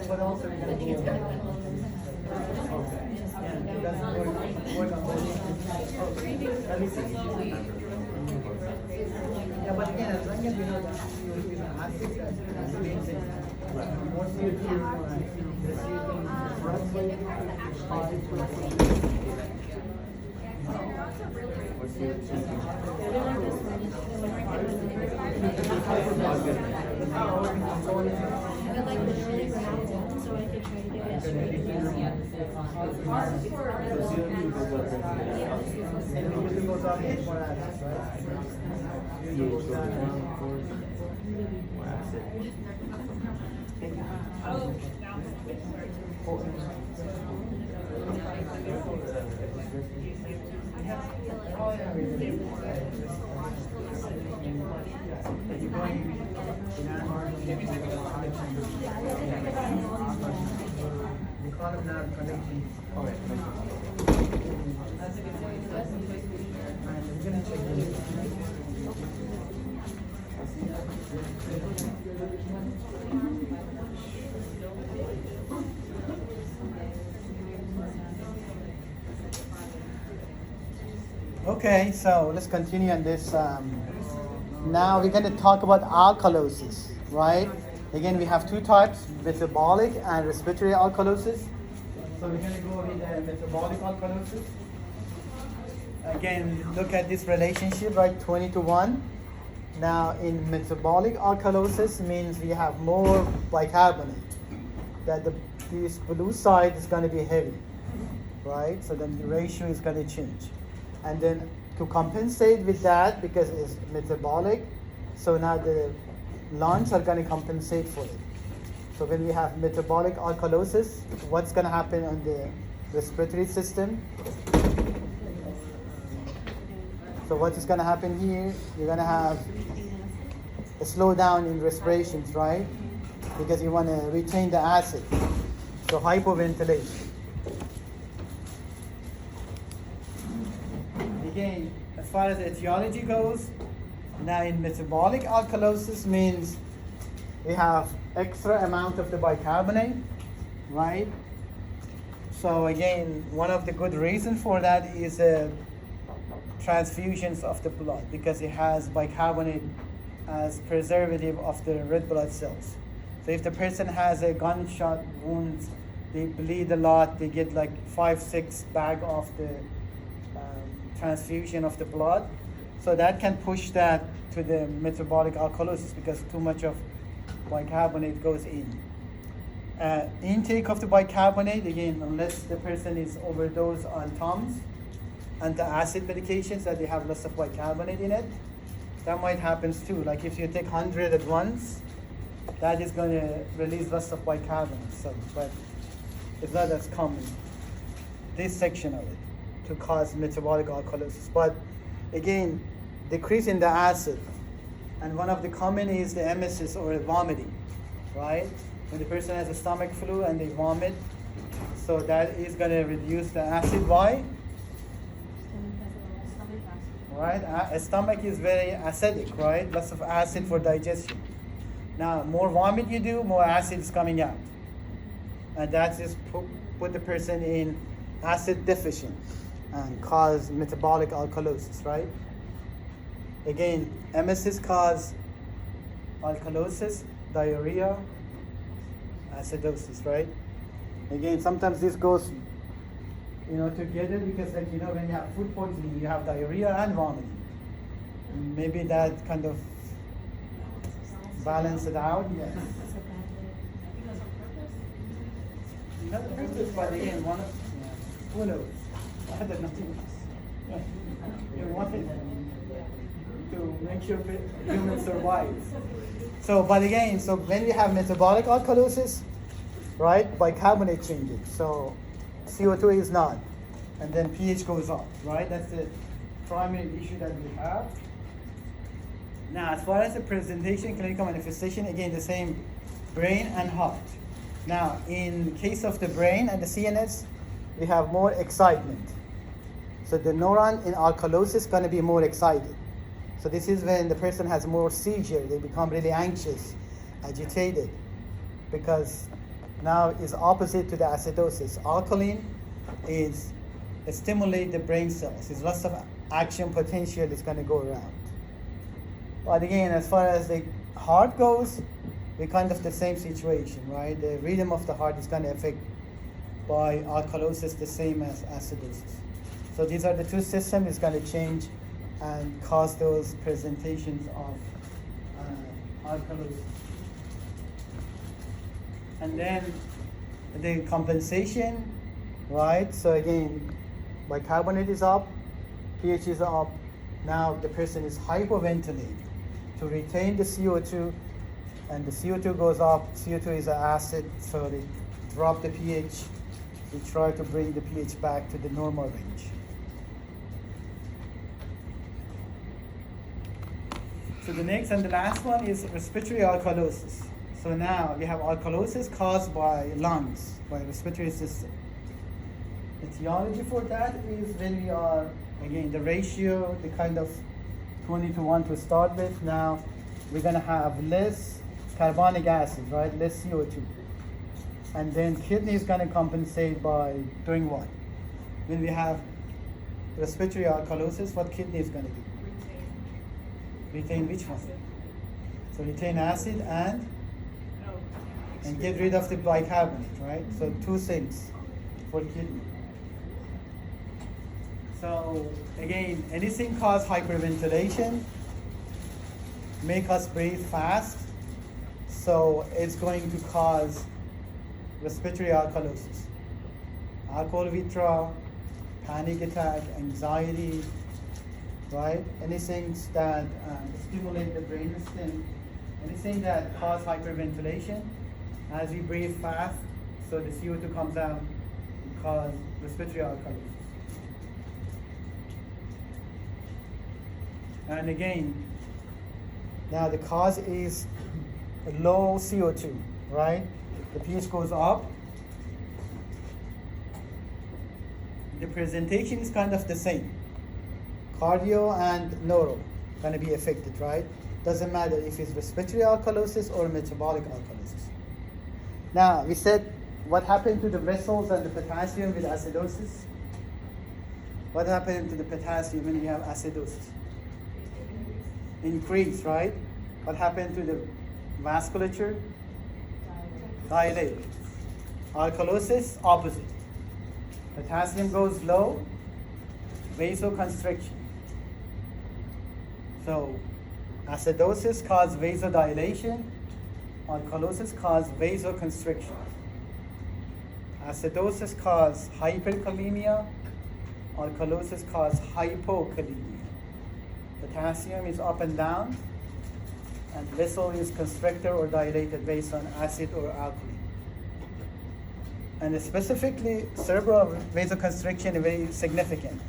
What else are you gonna do? Yeah, that's what I'm let me see. Yeah, but again, as long as you know that you're acid, that's the main thing. More CO2, the CO2 I would like literally write it down so I could try to get it straight. and it goes up with more acids, right? CO2 goes down. We call them now connections. And we're gonna check this. Okay, so let's continue on this. Now we're going to talk about alkalosis, right? Again, we have two types, metabolic and respiratory alkalosis. So we're going to go with the metabolic alkalosis. Again, look at this relationship, right? 20 to 1. Now, in metabolic alkalosis means we have more bicarbonate. That this blue side is going to be heavy, right? So then the ratio is going to change. And then to compensate with that, because it's metabolic, so now the lungs are going to compensate for it. So when we have metabolic alkalosis, what's going to happen on the respiratory system? So what is going to happen here? You're going to have a slowdown in respirations, right? Because you want to retain the acid. So hypoventilation. Again, as far as etiology goes, now in metabolic alkalosis means we have extra amount of the bicarbonate, right? So again, one of the good reasons for that is transfusions of the blood, because it has bicarbonate as preservative of the red blood cells. So if the person has a gunshot wound, they bleed a lot, they get like 5-6 bag of the transfusion of the blood. So that can push that to the metabolic alkalosis because too much of bicarbonate goes in. Intake of the bicarbonate, again, unless the person is overdosed on Tums, antacid medications that they have lots of bicarbonate in it, that might happen too. Like if you take 100 at once, that is going to release lots of bicarbonate. So, but it's not as common, this section of it, to cause metabolic alkalosis. But again, decrease in the acid. And one of the common is the emesis or vomiting, right? When the person has a stomach flu and they vomit, so that is going to reduce the acid. Why? Right? A stomach is very acidic, right? Lots of acid for digestion. Now, more vomit you do, more acid is coming out. And that just put the person in acid deficient and cause metabolic alkalosis, right? Again, emesis cause alkalosis, diarrhea, acidosis, right? Again, sometimes this goes, together because, like, when you have food poisoning, you have diarrhea and vomiting. Maybe that kind of balance it out. Yes. Not the purpose, but again, who knows? I don't know. You want it to make sure humans survive. So, but again, so when we have metabolic alkalosis, right, bicarbonate changes. So CO2 is not, and then pH goes up, right? That's the primary issue that we have. Now, as far as the presentation, clinical manifestation, again, the same, brain and heart. Now, in case of the brain and the CNS, we have more excitement. So the neuron in alkalosis is going to be more excited. So this is when the person has more seizure. They become really anxious, agitated, because now is opposite to the acidosis. Alkaline is stimulate the brain cells. There's lots of action potential is going to go around. But again, as far as the heart goes, we kind of the same situation, right? The rhythm of the heart is going to affect by alkalosis the same as acidosis. So these are the two systems. It's going to change and cause those presentations of alkalosis. And then the compensation, right? So again, bicarbonate is up, pH is up. Now the person is hypoventilated to retain the CO2, and the CO2 goes up. CO2 is an acid, so they drop the pH. We try to bring the pH back to the normal range. So the next and the last one is respiratory alkalosis. So now we have alkalosis caused by lungs, by respiratory system. Etiology for that is when we are, again, the ratio, the kind of 20:1 to start with. Now we're going to have less carbonic acid, right? Less CO2. And then kidney is going to compensate by doing what? When we have respiratory alkalosis, what kidney is going to do? Retain which one? So retain acid and get rid of the bicarbonate, right? So two things for kidney. So again, anything cause hyperventilation, make us breathe fast, so it's going to cause respiratory alkalosis. Alcohol withdrawal, panic attack, anxiety, right? Anything that stimulate the brain stem, anything that cause hyperventilation, as we breathe fast, so the CO2 comes out and cause respiratory alkalosis. And again, now the cause is low CO2, right? The pH goes up. The presentation is kind of the same. Cardio and neuro going to be affected, right? Doesn't matter if it's respiratory alkalosis or metabolic alkalosis. Now, we said what happened to the vessels and the potassium with acidosis? What happened to the potassium when we have acidosis? Increase, right? What happened to the vasculature? Dilate. Alkalosis, opposite. Potassium goes low, vasoconstriction. So, acidosis causes vasodilation, alkalosis causes vasoconstriction. Acidosis causes hyperkalemia, alkalosis causes hypokalemia. Potassium is up and down, and vessel is constricted or dilated based on acid or alkali. And specifically, cerebral vasoconstriction is very significant.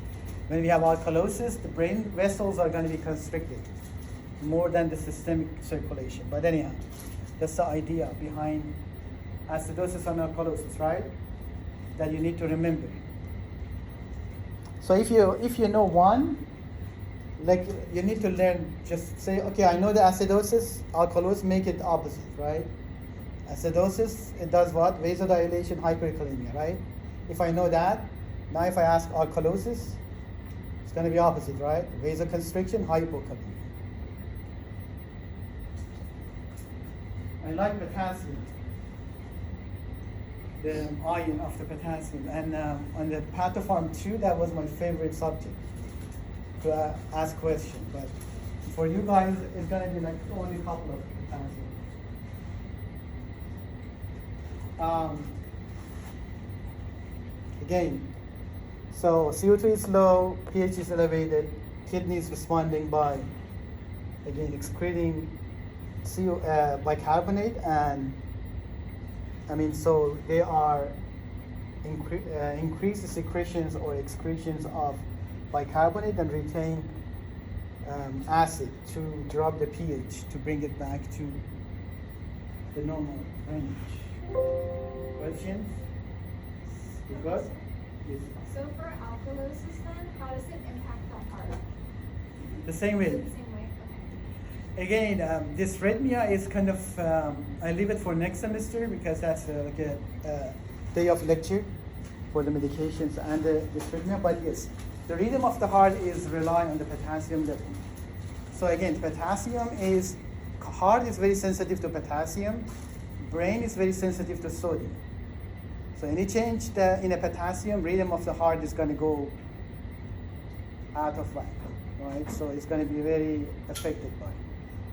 When we have alkalosis, the brain vessels are going to be constricted more than the systemic circulation. But anyhow, that's the idea behind acidosis and alkalosis, right? That you need to remember. So if you know one, like you need to learn, just say, okay, I know the acidosis, alkalosis, make it opposite, right? Acidosis, it does what? Vasodilation, hyperkalemia, right? If I know that, now if I ask alkalosis, it's going to be opposite, right? Vasoconstriction, hypokalemia. I like potassium, the ion of the potassium. And on the Pathopharm 2, that was my favorite subject to ask questions. But for you guys, it's going to be like only a couple of potassium. Again, so CO2 is low, pH is elevated, kidney is responding by, again, excreting bicarbonate, and so they are increase the secretions or excretions of bicarbonate and retain acid to drop the pH to bring it back to the normal range. Questions? You got? Yes. So for alkalosis then, how does it impact the heart? The same way. Is it the same way? Okay. Again, dysrhythmia is kind of, I leave it for next semester because that's like a day of lecture for the medications and the dysrhythmia. But yes, the rhythm of the heart is rely on the potassium level. So again, potassium is heart is very sensitive to potassium, brain is very sensitive to sodium. So any change in a potassium, rhythm of the heart is going to go out of whack, right? So it's going to be very affected by it.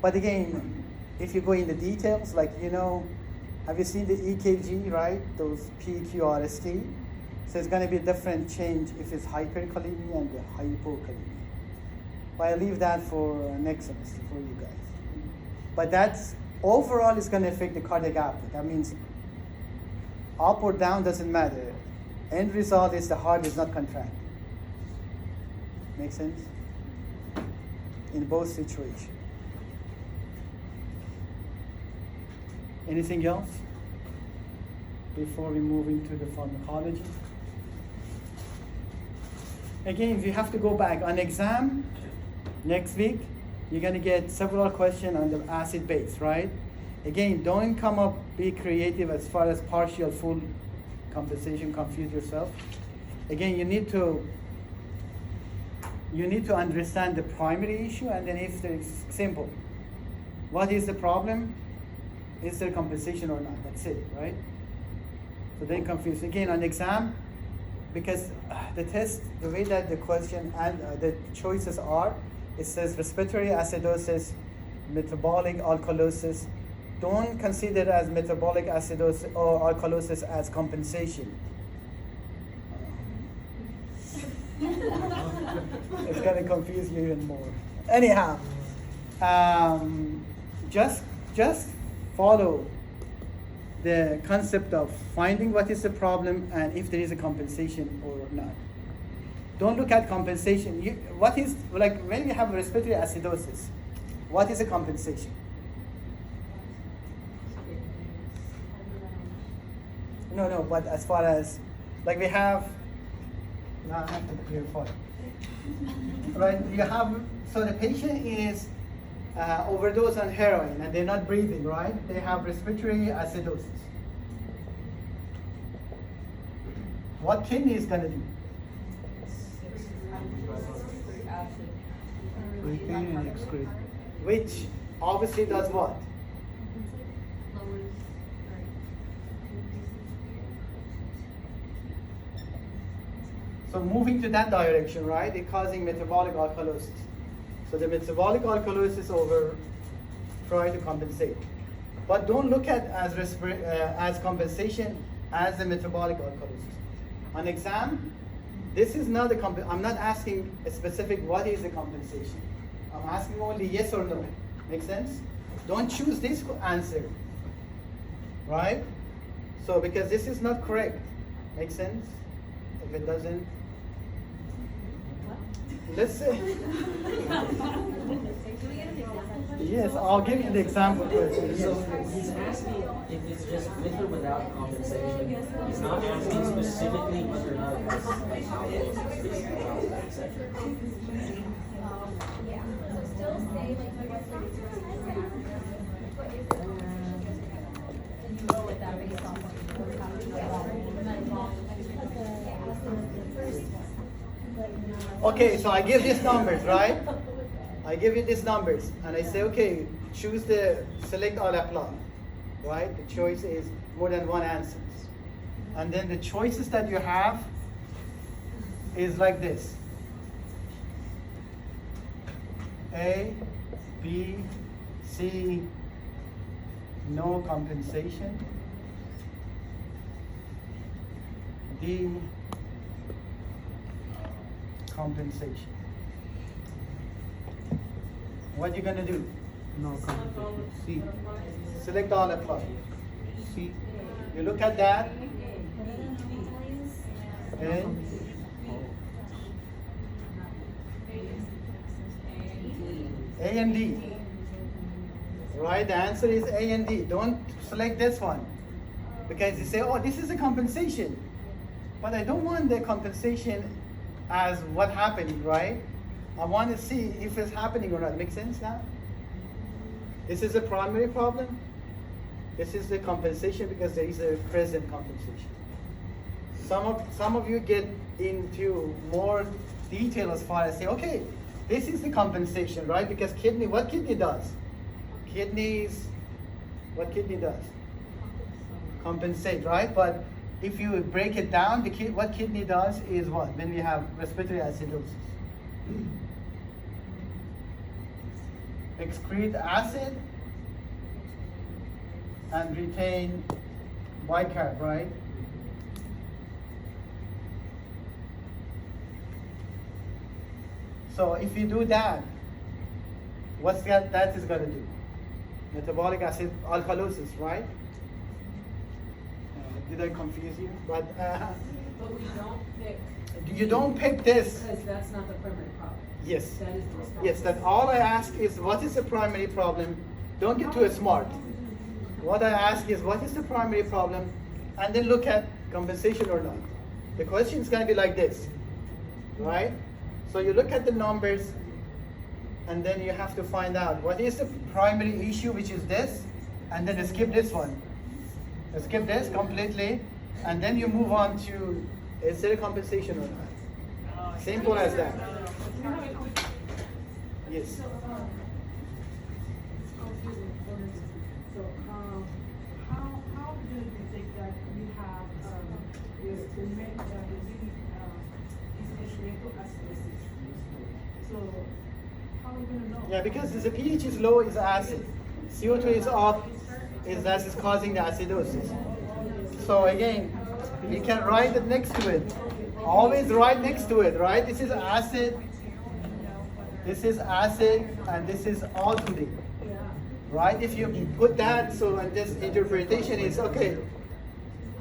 But again, if you go in the details, like, have you seen the EKG, right? Those PQRST. So it's going to be a different change if it's hyperkalemia and the hypokalemia. But I leave that for next semester for you guys. But that's overall is going to affect the cardiac output. That means up or down doesn't matter. End result is the heart is not contracting. Make sense? In both situations. Anything else before we move into the pharmacology? Again, if you have to go back on exam next week, you're going to get several questions on the acid base, right? Again, don't be creative as far as partial, full compensation, confuse yourself. Again, you need to understand the primary issue, and then if it's simple, what is the problem? Is there compensation or not? That's it, right? So then confuse. Again, on exam, because the test, the way that the question and the choices are, it says respiratory acidosis, metabolic alkalosis. Don't consider it as metabolic acidosis or alkalosis as compensation. It's going to confuse you even more. Anyhow, just follow the concept of finding what is the problem and if there is a compensation or not. Don't look at compensation. What is, like when we have respiratory acidosis, what is a compensation? No, but as far as, like we have, now I have to clarify. Right, you have, so the patient is overdose on heroin and they're not breathing, right? They have respiratory acidosis. What kidney is going to do? Retain and excrete. Which obviously does what? So moving to that direction, right? It's causing metabolic alkalosis. So the metabolic alkalosis try to compensate. But don't look at as compensation as the metabolic alkalosis. On exam, this is not I'm not asking a specific what is the compensation. I'm asking only yes or no. Make sense? Don't choose this answer, right? So because this is not correct. Make sense? If it doesn't, let's say. Yes, I'll give you the example. So he's asking if it's just with or without compensation. He's not asking specifically whether or not it's etc. Okay, so I give these numbers, right? I give you these numbers, and I say, okay, select all apply, right? The choice is more than one answer. And then the choices that you have is like this. A, B, C, no compensation. D, compensation. What you gonna do? No compensation. C. Select all apply. C. You look at that. A, A and D. Right, the answer is A and D. Don't select this one. Because you say, oh, this is a compensation. But I don't want the compensation as what happened, right? I want to see if it's happening or not. Make sense now? This is a primary problem. This is the compensation because there is a present compensation. Some of you get into more detail as far as say, okay, this is the compensation, right? Because what kidney does? kidneys, what kidney does? Compensate, right? But if you break it down, what kidney does is what? When we have respiratory acidosis. Excrete acid and retain bicarb, right? So if you do that, what's that is going to do? Metabolic acid alkalosis, right? Did I confuse you? But But we don't pick, you don't pick this. because that's not the primary problem. Yes. That is the response. Yes, that all I ask is what is the primary problem? Don't get too smart. What I ask is what is the primary problem? And then look at compensation or not. The question is going to be like this, right? So you look at the numbers and then you have to find out what is the primary issue, which is this, and then skip this one. Skip this completely, and then you move on to is there a compensation or not? Simple as that. Yes. So, how do you think that we have, the main, is related acidosis? So, how are we gonna know? Yeah, because the pH is low, is acid. CO2 is up, that is causing the acidosis. So again, you can write it next to it. Always write next to it, right? This is acid, and this is alkaline. Right? If you put that, so and this interpretation is okay.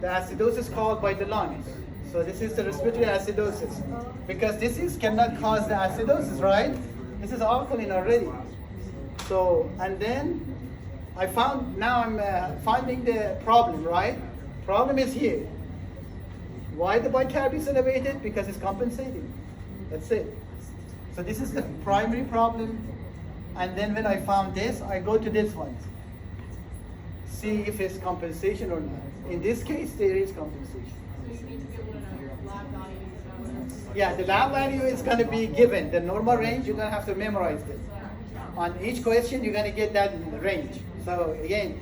The acidosis caused by the lungs. So this is the respiratory acidosis. Because this cannot cause the acidosis, right? This is alkaline already. So, and then now I'm finding the problem, right? Problem is here. Why the bicarb is elevated? Because it's compensating. That's it. So this is the primary problem. And then when I found this, I go to this one. See if it's compensation or not. In this case, there is compensation. So you need to be able to know lab values and Yeah, the lab value is going to be given. The normal range, you're going to have to memorize it. On each question, you're going to get that range. So again,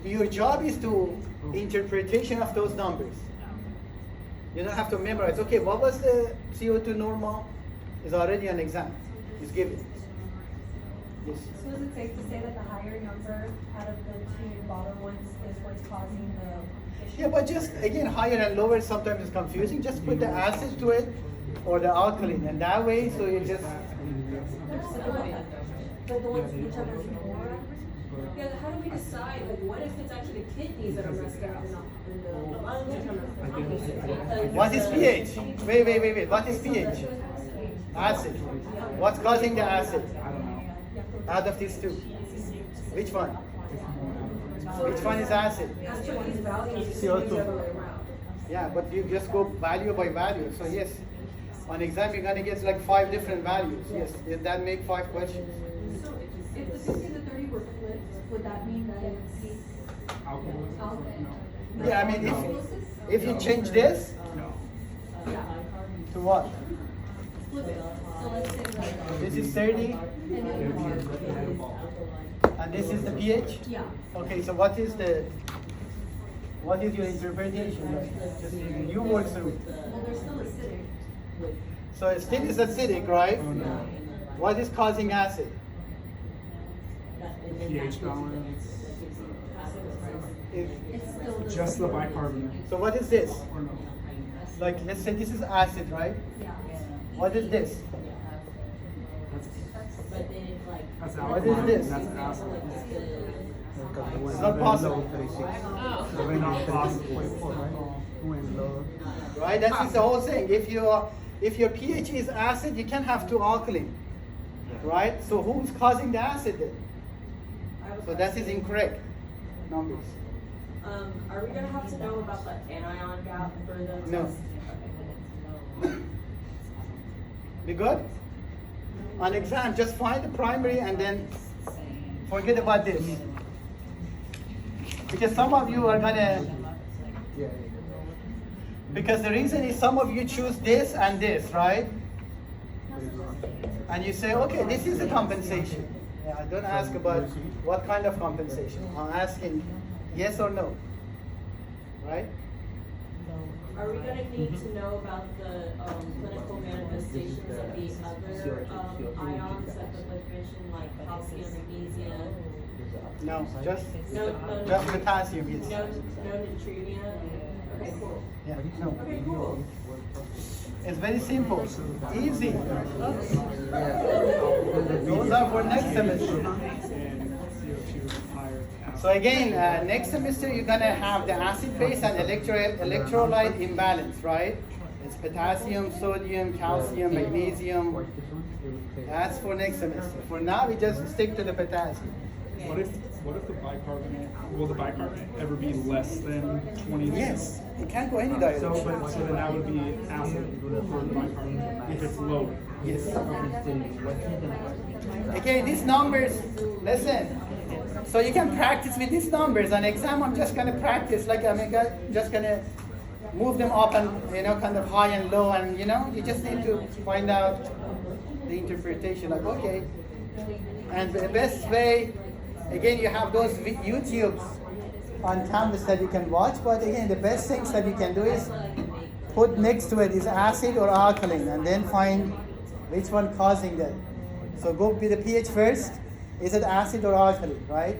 your job is to interpretation of those numbers. You don't have to memorize. Okay, what was the CO2 normal? Is already an exam. It's given. Yes. So is it safe to say that the higher number out of the two bottom ones is what's causing the issue? Yeah, but just again, higher and lower sometimes is confusing. Just put the acid to it or the alkaline, and that way, so you just. But the ones which others more? Yeah, how do we decide, like, what if it's actually the kidneys that are messed up and the lungs are compensating? What is pH? Wait. What is pH? Acid. What's causing the acid? Out of these two, which one? Which one is acid? Actually, these values is the CO2. other way around. Yeah, but you just go value by value. So yes, on exam you're gonna get like 5 different values. Yes, that make 5 questions. So if the 50 and the 30 were flipped, would that mean that it's alcohol? Yeah, I mean if you change this to what? Flip it. So let's say like, This is 30 and then, and this is the pH? yeah. Okay, so what is your interpretation? Just you work through. Well, they're still acidic. So it still is acidic, right? What is causing acid? pH balance, It's still the. just the bicarbonate, So what is this? or no? Like let's say this is acid, right? Yeah. What is this? That's What is this? That's acid. It's not possible. Not possible. Right? That's the whole thing. If your pH is acid, you can have 2 alkaline. Right? So who's causing the acid then? So that is incorrect numbers. Are we gonna have to know about the anion gap for the No. test? We good? On exam, just find the primary and then forget about this. Because some of you are gonna, because the reason is some of you choose this and this, right? And you say, okay, this is a compensation. I don't ask about what kind of compensation. I'm asking yes or no. Right? Are we gonna need to know about the, clinical manifestations of the other, ions that the book mentioned, like calcium, magnesium? No, just No potassium, yes. No neutropenia? Okay, cool. Yeah, no. Okay, cool. It's very simple, easy. Those are for next semester. And CO2 higher. So again, next semester you're gonna have the acid base and electrolyte imbalance, right? It's potassium, sodium, calcium, magnesium. That's for next semester. For now, we just stick to the potassium. What if the bicarbonate, will the bicarbonate ever be less than 20? Yes, it can't go any direction. So then that would be acid for the bicarbonate if it's lower. Yes. Okay, these numbers, listen. So you can practice with these numbers. On exam, I'm just gonna practice, like just gonna move them up and kind of high and low, and you just need to find out the interpretation. Like okay, and the best way, again, you have those YouTubes on campus that you can watch. But again, the best things that you can do is put next to it is acid or alkaline, and then find which one causing that. So go with the pH first. Is it acid or alkaline, right?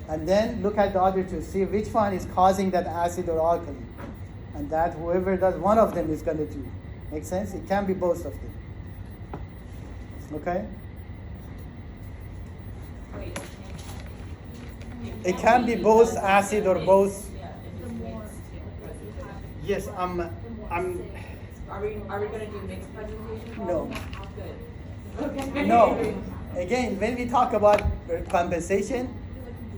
And then look at the other two, see which one is causing that acid or alkaline. And that whoever does one of them is going to do. Make sense? It can be both of them. Okay? Wait. It can be both acid or both. Yeah, if it's mixed. Yes, I'm. Are we gonna do mixed presentation? No. Good. Okay. No. Again, when we talk about compensation,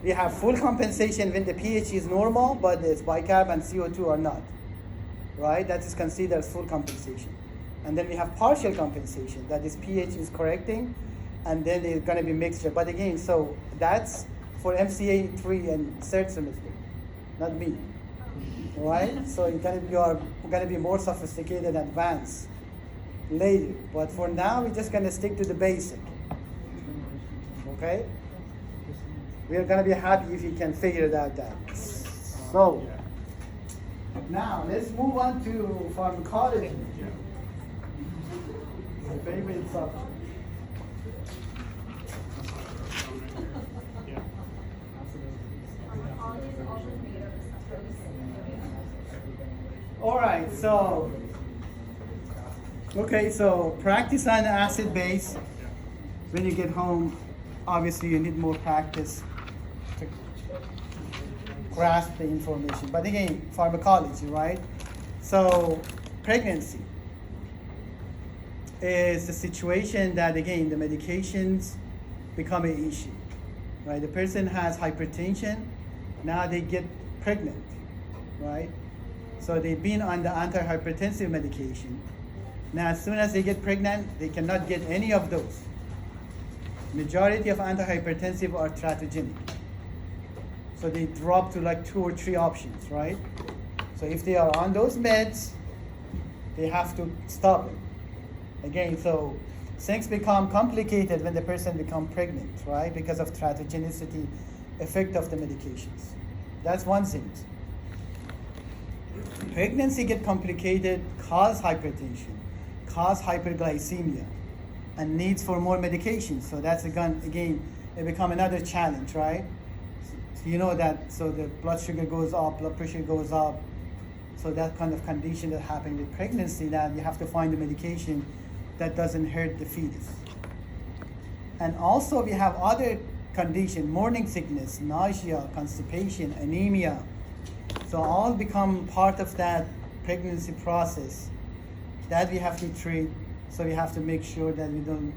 we have full compensation when the pH is normal, but the bicarb and CO2 are not. Right? That is considered as full compensation. And then we have partial compensation, that is pH is correcting, and then there's going to be mixture. But again, so that's for MCA 3 and third semester, not me. Right? So you're going to be more sophisticated and advanced later. But for now, we're just going to stick to the basic. Okay? We are going to be happy if you can figure it out. So, now let's move on to pharmacology. My favorite subject. All right, so practice on acid base. When you get home, obviously you need more practice to grasp the information. But again, pharmacology, right? So pregnancy is the situation that, again, the medications become an issue, right? The person has hypertension, now they get pregnant, right? So they've been on the antihypertensive medication. Now, as soon as they get pregnant, they cannot get any of those. Majority of antihypertensive are teratogenic. So they drop to like 2 or 3 options, right? So if they are on those meds, they have to stop it. Again, so things become complicated when the person becomes pregnant, right? Because of teratogenicity effect of the medications. That's one thing. Pregnancy get complicated, cause hypertension, cause hyperglycemia, and needs for more medication. So that's again, it become another challenge, right? So you know that, so the blood sugar goes up, blood pressure goes up. So that kind of condition that happens with pregnancy, that you have to find a medication that doesn't hurt the fetus. And also we have other conditions, morning sickness, nausea, constipation, anemia. So all become part of that pregnancy process that we have to treat. So we have to make sure that we don't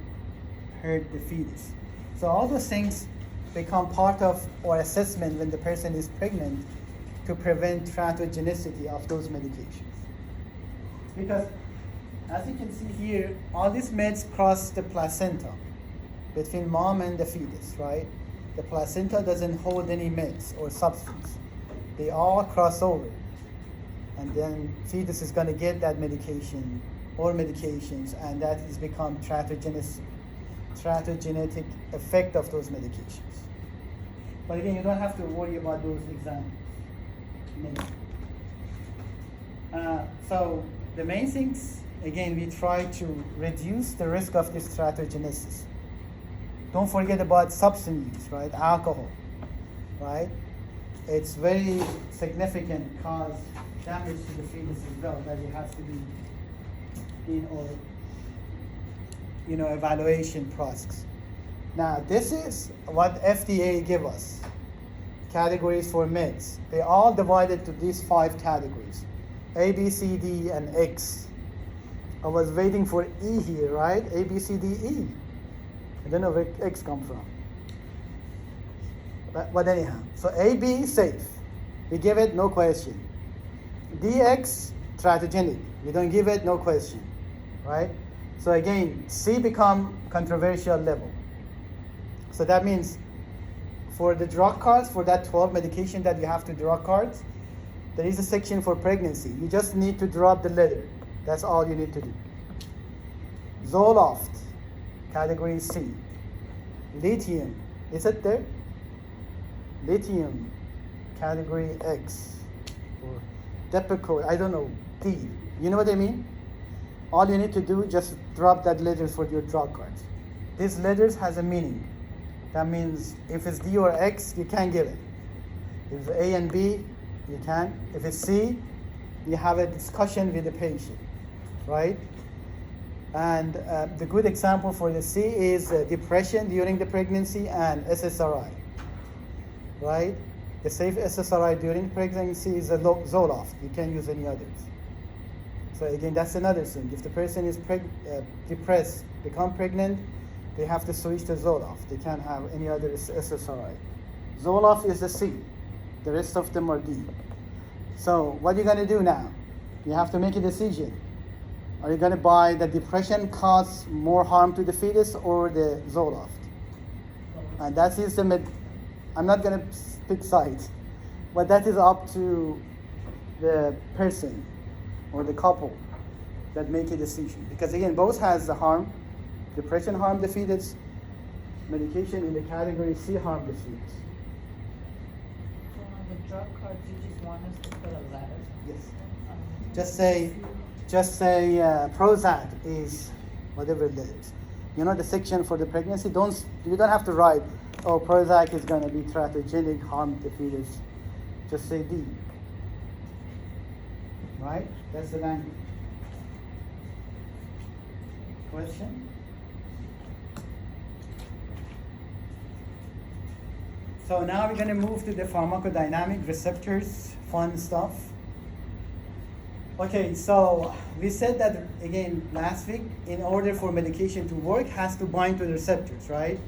hurt the fetus. So all those things become part of our assessment when the person is pregnant to prevent teratogenicity of those medications. Because as you can see here, all these meds cross the placenta between mom and the fetus, right? The placenta doesn't hold any meds or substance. They all cross over. And then fetus is going to get that medication or medications, and that has become teratogenic. teratogenetic effect of those medications. But again, you don't have to worry about those examples. So the main things, again, we try to reduce the risk of this teratogenesis. Don't forget about substance use, right? Alcohol, right? It's very significant, cause damage to the fetus as well, that it has to be in our, evaluation process. Now, this is what FDA give us, categories for meds. They all divided to these 5 categories, A, B, C, D, and X. I was waiting for E here, right? A, B, C, D, E. I don't know where X come from. But anyhow, so A, B, safe. We give it, no question. DX, teratogenic. We don't give it, no question, right? So again, C become controversial level. So that means for the drug cards, for that 12 medication that you have to drug cards, there is a section for pregnancy. You just need to drop the letter. That's all you need to do. Zoloft, category C. Lithium, is it there? Lithium, category X. Or Depakote, I don't know, D. You know what I mean? All you need to do, just drop that letter for your drug cards. These letters has a meaning. That means if it's D or X, you can't give it. If it's A and B, you can. If it's C, you have a discussion with the patient, right? And the good example for the C is depression during the pregnancy and SSRI, right? The safe SSRI during pregnancy is a Zoloft. You can't use any others. So again, that's another thing. If the person is depressed, become pregnant, they have to switch to Zoloft. They can't have any other SSRI. Zoloft is the C. The rest of them are D. So what are you going to do now? You have to make a decision. Are you going to buy the depression cause more harm to the fetus or the Zoloft? And that is I'm not going to pick sides, but that is up to the person or the couple that make a decision. Because again, both has the harm. Depression harm the fetus. Medication in the category C harm the fetus. So on the drug cards, you just want us to put a letter? Yes. Just say Prozac is whatever it is. You know the section for the pregnancy. You don't have to write, oh, Prozac is going to be teratogenic, harm the fetus. Just say D. Right? That's the language. Question? So now we're going to move to the pharmacodynamic receptors, fun stuff. Okay, so we said that again last week, in order for medication to work, has to bind to the receptors, right?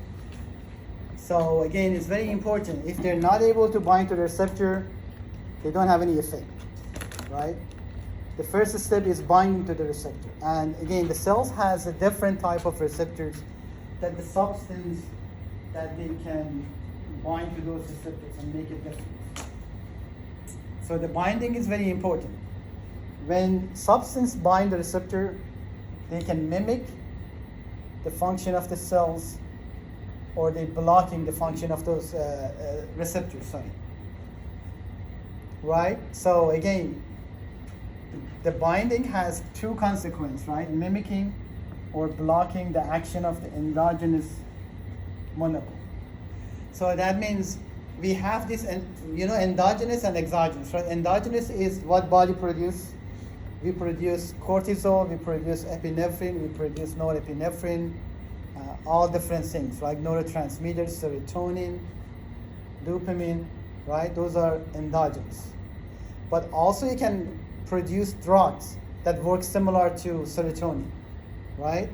So again, it's very important. If they're not able to bind to the receptor, they don't have any effect, right? The first step is binding to the receptor. And again, the cells has a different type of receptors that the substance that they can bind to those receptors and make it different. So the binding is very important. When substance bind the receptor, they can mimic the function of the cells, or they blocking the function of those receptors, right? So again, the binding has 2 consequences, right? Mimicking or blocking the action of the endogenous molecule. So that means we have this, endogenous and exogenous, right? Endogenous is what body produce. We produce cortisol, we produce epinephrine, we produce norepinephrine, all different things, like neurotransmitters, serotonin, dopamine, right? Those are endogenous. But also you can produce drugs that work similar to serotonin, right?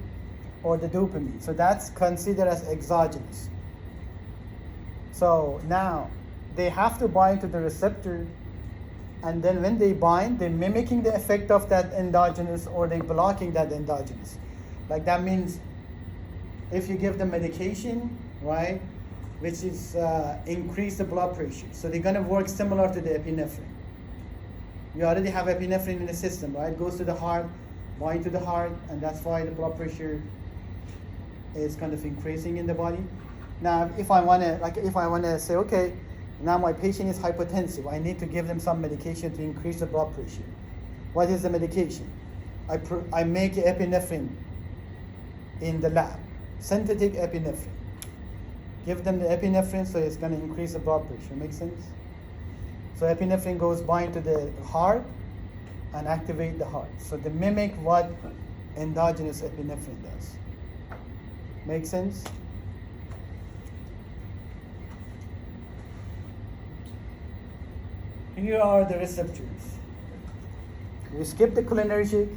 Or the dopamine. So that's considered as exogenous. So now they have to bind to the receptor, and then when they bind, they're mimicking the effect of that endogenous, or they're blocking that endogenous. Like that means if you give them medication, right, which is increase the blood pressure. So they're gonna work similar to the epinephrine. You already have epinephrine in the system, right? It goes to the heart, bind to the heart, and that's why the blood pressure is kind of increasing in the body. Now, if I wanna say, okay, now my patient is hypertensive, I need to give them some medication to increase the blood pressure. What is the medication? I make epinephrine in the lab, synthetic epinephrine. Give them the epinephrine, so it's gonna increase the blood pressure. Make sense? So epinephrine goes bind to the heart and activate the heart. So they mimic what endogenous epinephrine does. Make sense? Here are the receptors. We skip the cholinergic,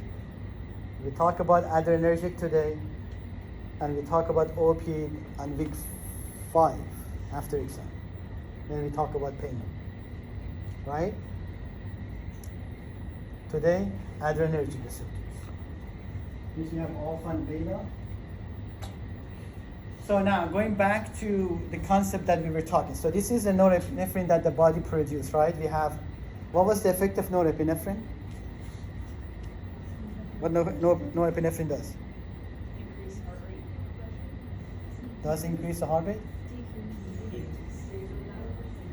we talk about adrenergic today, and we talk about opiate on week 5 after exam. Then we talk about pain. Right? Today, adrenergic receptors. Which we have alpha and beta. So now, going back to the concept that we were talking. So this is the norepinephrine that the body produces, right? We have, what was the effect of norepinephrine? What norepinephrine does? Increase heart rate. Does increase the heart rate?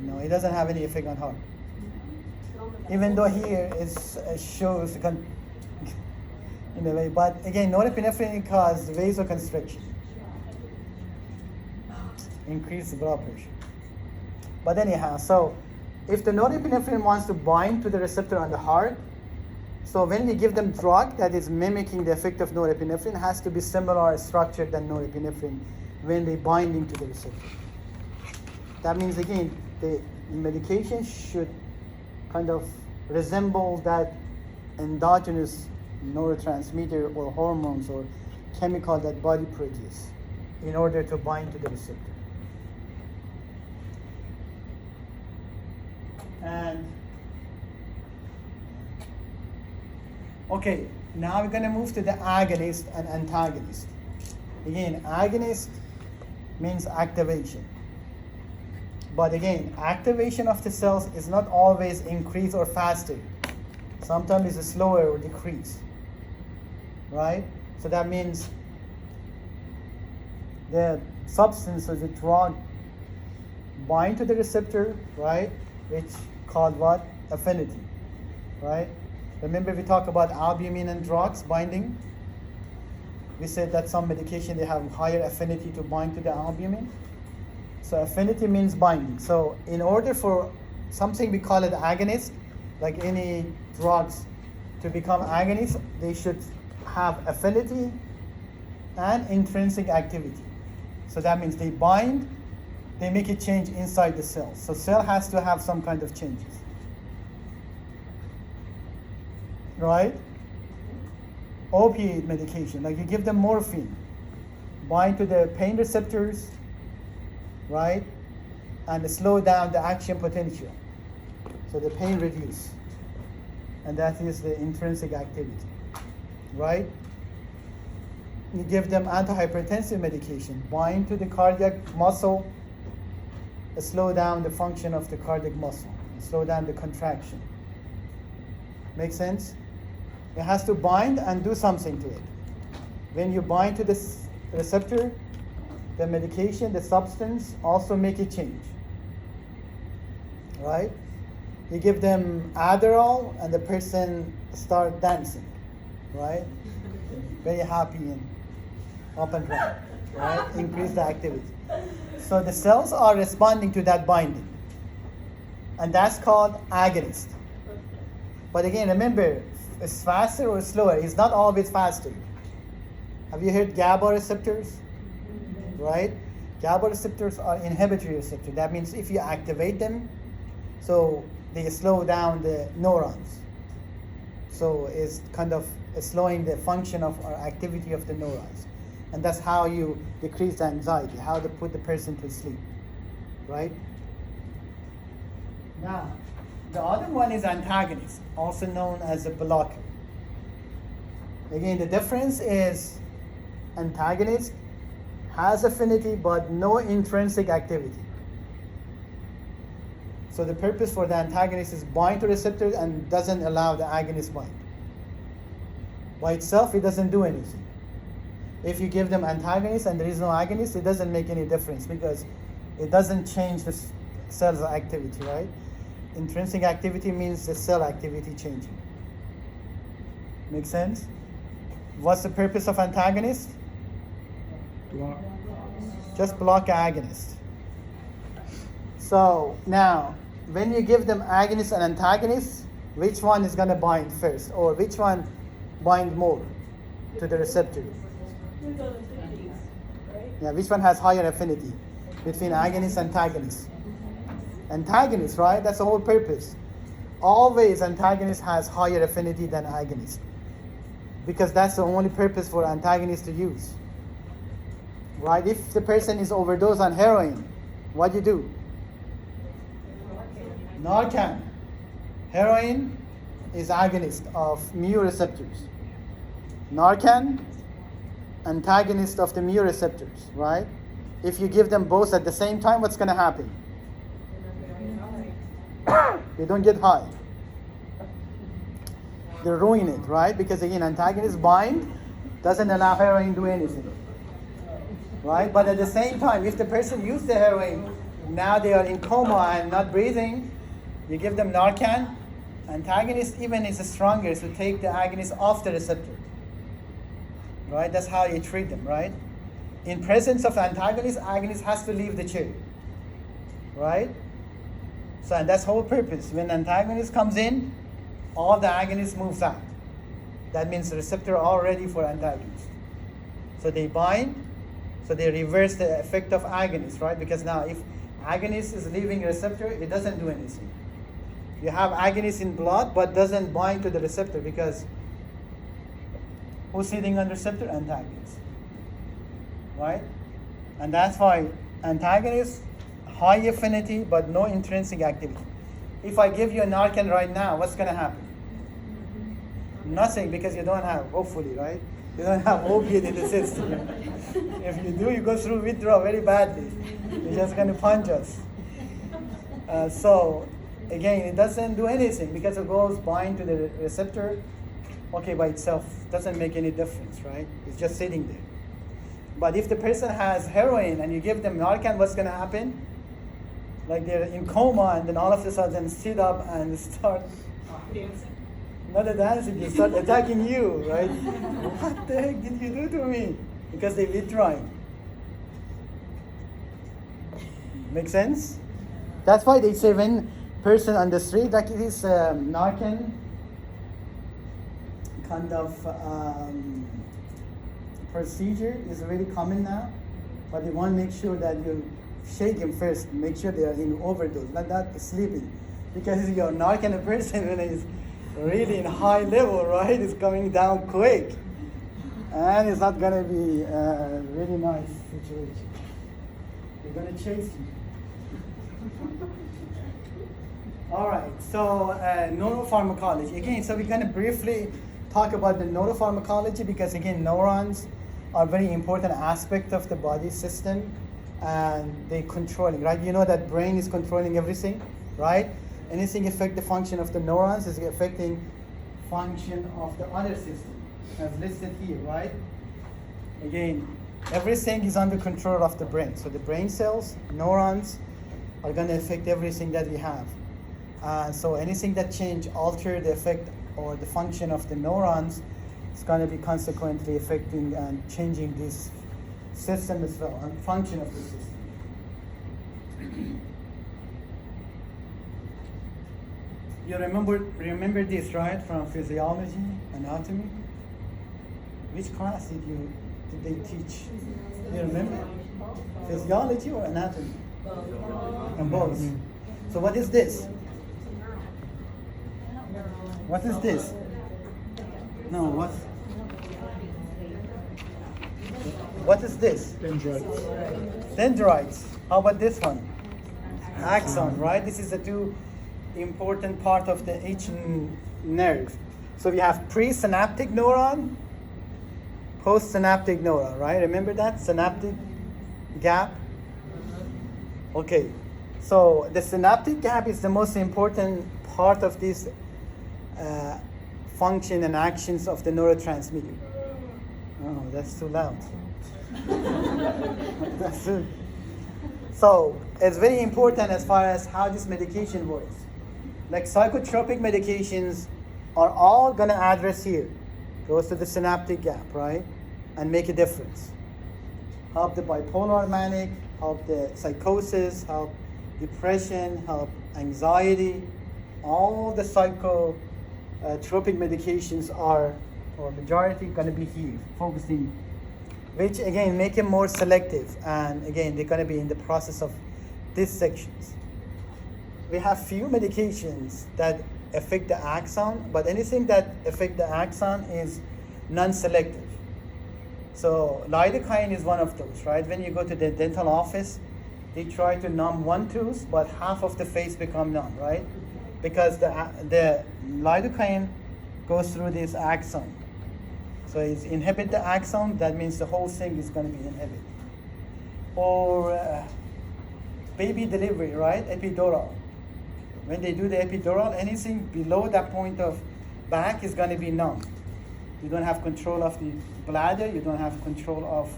No, it doesn't have any effect on heart. Even though here it shows in a way, but again, norepinephrine causes vasoconstriction, increase the blood pressure. But anyhow, so if the norepinephrine wants to bind to the receptor on the heart, so when we give them drug that is mimicking the effect of norepinephrine, it has to be similar structured than norepinephrine when they binding to the receptor. That means again, the medication should kind of resemble that endogenous neurotransmitter or hormones or chemical that body produces in order to bind to the receptor. And okay, now we're going to move to the agonist and antagonist. Again, agonist means activation. But again, activation of the cells is not always increase or faster. Sometimes it's slower or decrease. Right? So that means the substance or the drug bind to the receptor, right? Which called what? Affinity. Right? Remember we talked about albumin and drugs binding? We said that some medication they have higher affinity to bind to the albumin. So affinity means binding. So in order for something we call it agonist, like any drugs to become agonist, they should have affinity and intrinsic activity. So that means they bind, they make a change inside the cell. So cell has to have some kind of changes. Right? Opiate medication, like you give them morphine, bind to the pain receptors, right? And slow down the action potential. So the pain reduce. And that is the intrinsic activity, right? You give them antihypertensive medication, bind to the cardiac muscle, slow down the function of the cardiac muscle, slow down the contraction. Make sense? It has to bind and do something to it. When you bind to this receptor, the medication, the substance also make a change. Right? You give them Adderall and the person start dancing. Right? Very happy and up and down. Right? Increase the activity. So the cells are responding to that binding. And that's called agonist. But again, remember, it's faster or slower. It's not always faster. Have you heard GABA receptors? Right? GABA receptors are inhibitory receptors. That means if you activate them, so they slow down the neurons. So it's kind of slowing the function of or activity of the neurons. And that's how you decrease the anxiety, how to put the person to sleep. Right? Now, the other one is antagonist, also known as a blocker. Again, the difference is antagonist has affinity but no intrinsic activity. So the purpose for the antagonist is bind to receptors and doesn't allow the agonist bind. By itself, it doesn't do anything. If you give them antagonist and there is no agonist, it doesn't make any difference because it doesn't change the cell's activity, right? Intrinsic activity means the cell activity changing. Make sense? What's the purpose of antagonist? Block. Just block agonist. So now, when you give them agonist and antagonist, which one is going to bind first, or which one bind more to the receptor? Yeah, which one has higher affinity between agonist and antagonist? Antagonist, right? That's the whole purpose. Always antagonist has higher affinity than agonist, because that's the only purpose for antagonist to use. Right? If the person is overdosed on heroin, what do you do? Narcan. Heroin is agonist of mu receptors. Narcan, antagonist of the mu receptors, right? If you give them both at the same time, what's going to happen? They don't get high. They ruin it, right? Because again, antagonist bind, doesn't allow heroin to do anything. Right? But at the same time, if the person used the heroin, now they are in coma and not breathing, you give them Narcan, antagonist even is stronger to take the agonist off the receptor. Right? That's how you treat them, right? In presence of antagonist, agonist has to leave the chair. Right? So and that's whole purpose. When antagonist comes in, all the agonist moves out. That means the receptor all ready for antagonist. So they bind, so they reverse the effect of agonist, right? Because now if agonist is leaving a receptor, it doesn't do anything. You have agonist in blood, but doesn't bind to the receptor because who's sitting on the receptor? Antagonist, right? And that's why antagonist, high affinity, but no intrinsic activity. If I give you a Narcan right now, what's going to happen? Nothing, because you don't have, hopefully, right? You don't have opiate in the system. If you do, you go through withdrawal very badly. You're just going to punch us. So, again, it doesn't do anything because it goes bind to the receptor. Okay, by itself, doesn't make any difference, right? It's just sitting there. But if the person has heroin and you give them Narcan, what's going to happen? Like they're in coma and then all of a sudden sit up and start dancing. Not a dancing, they start attacking you, right? What the heck did you do to me? Because they're withdrawing. Make sense? That's why they say when person on the street, like this Narcan kind of procedure is very common now, but they want to make sure that you shake him first, make sure they are in overdose, not sleeping. Because if you're Narcan a person when he's really in high level, right, it's coming down quick. And it's not going to be a really nice situation. They're going to chase you. All right, so neuropharmacology. Again, so we're going to briefly talk about the neuropharmacology because, again, neurons are a very important aspect of the body system and they controlling, right? You know that brain is controlling everything, right? Anything affect the function of the neurons is affecting function of the other system as listed here, right? Again, everything is under control of the brain. So the brain cells, neurons, are going to affect everything that we have. So anything that alter the effect or the function of the neurons is going to be consequently affecting and changing this system as well, and function of the system. You remember this, right, from physiology, anatomy? Which class did they teach? You remember? Physiology or anatomy? And both. So what is this? What is this? No, what is this? Dendrites. Dendrites. How about this one? Axon, right? This is the two important part of each nerve. So we have presynaptic neuron, postsynaptic neuron, right? Remember that? Synaptic gap? Okay. So the synaptic gap is the most important part of this function and actions of the neurotransmitter. No, that's too loud. That's too. So it's very important as far as how this medication works. Like psychotropic medications are all gonna address here, goes to the synaptic gap, right? And make a difference. Help the bipolar manic, help the psychosis, help depression, help anxiety. All the psychotropic medications are, or majority, gonna be here, focusing, which again make it more selective. And again, they're gonna be in the process of these sections. We have few medications that affect the axon, but anything that affect the axon is non-selective. So lidocaine is one of those, right? When you go to the dental office, they try to numb one tooth, but half of the face become numb, right? Because the lidocaine goes through this axon. So it's inhibit the axon, that means the whole thing is going to be inhibited. Or baby delivery, right? Epidural. When they do the epidural, anything below that point of back is going to be numb. You don't have control of the bladder, you don't have control of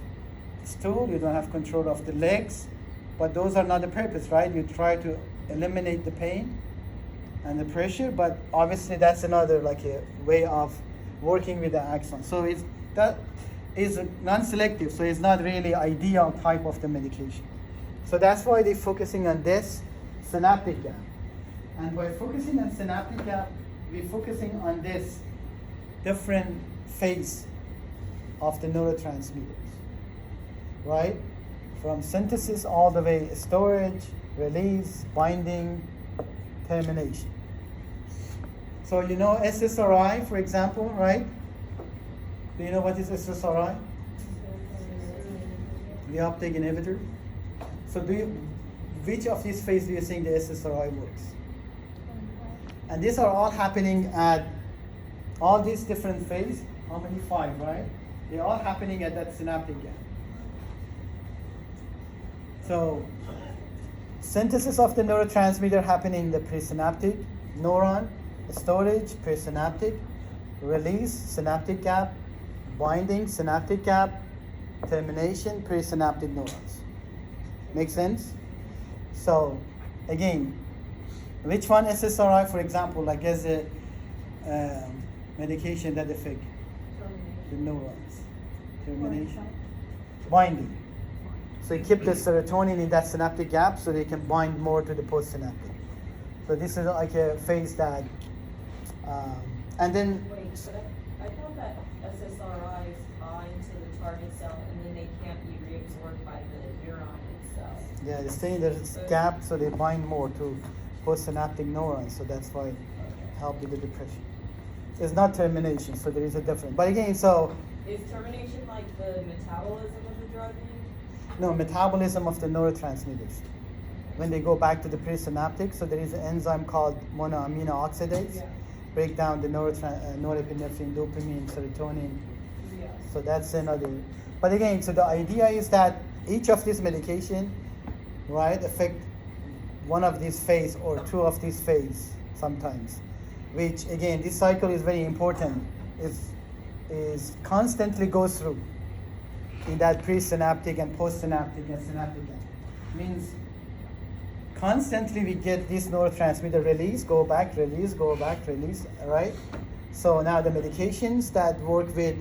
stool, you don't have control of the legs, but those are not the purpose, right? You try to eliminate the pain and the pressure, but obviously that's another like a way of working with the axon. So that is non-selective, so it's not really ideal type of the medication. So that's why they're focusing on this synaptic gap. And by focusing on synaptic gap, we're focusing on this different phase of the neurotransmitters, right? From synthesis all the way storage, release, binding, termination. So you know SSRI, for example, right? Do you know what is SSRI? The uptake inhibitor. So which of these phases do you think the SSRI works? And these are all happening at all these different phases. How many? 5, right? They're all happening at that synaptic gap. So synthesis of the neurotransmitter happening in the presynaptic neuron, storage, presynaptic, release, synaptic gap, binding, synaptic gap, termination, presynaptic neurons. Make sense? So again, which one SSRI, for example, like as a medication that affect the neurons? Termination. Binding. So you keep the serotonin in that synaptic gap so they can bind more to the postsynaptic. So this is like a phase that, and then. Wait, but I thought that SSRIs bind to the target cell and then they can't be reabsorbed by the neuron itself. Yeah, they're saying there's a gap, so they bind more to postsynaptic neurons, so that's why it help with the depression. It's not termination, so there is a difference. But again, so. Is termination like the metabolism of the drug? No, metabolism of the neurotransmitters. When they go back to the presynaptic, so there is an enzyme called monoamino oxidase, break down the norepinephrine, dopamine, serotonin. Yeah. So that's another. But again, so the idea is that each of these medication, right, affect one of these phase or two of these phase sometimes, which again, this cycle is very important. Is constantly goes through in that presynaptic and postsynaptic and synaptic gap. Means constantly we get this neurotransmitter release, go back, release, go back, release, right? So now the medications that work with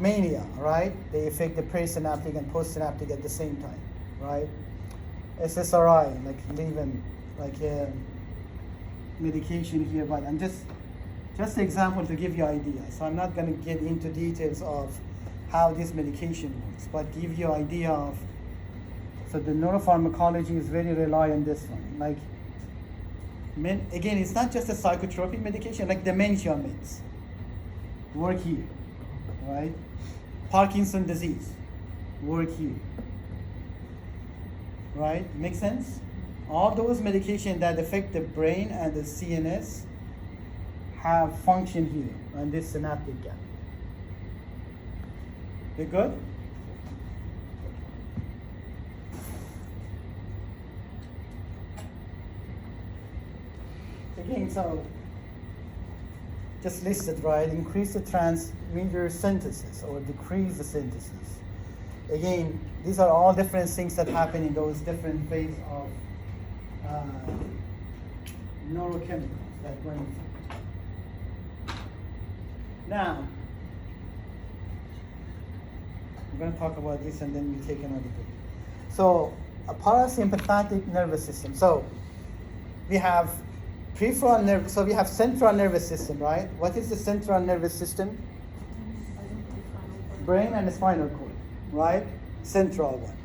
mania, right? They affect the presynaptic and postsynaptic at the same time, right? SSRI, like leaving, like medication here, but I'm just an example to give you idea. So I'm not going to get into details of how this medication works, but give you idea of, so the neuropharmacology is very reliant on this one. Like, again, it's not just a psychotropic medication, like dementia meds work here, right? Parkinson's disease work here, right? Make sense? All those medications that affect the brain and the CNS have function here on this synaptic gap. We good? Again, so just listed, right? Increase the transmitter synthesis or decrease the synthesis. Again, these are all different things that happen in those different phases of neurochemicals that go in. Now, we're going to talk about this and then we take another break. So, a parasympathetic nervous system. So, we have peripheral nerve. So we have central nervous system, right? What is the central nervous system? Brain and spinal cord, right? Central one.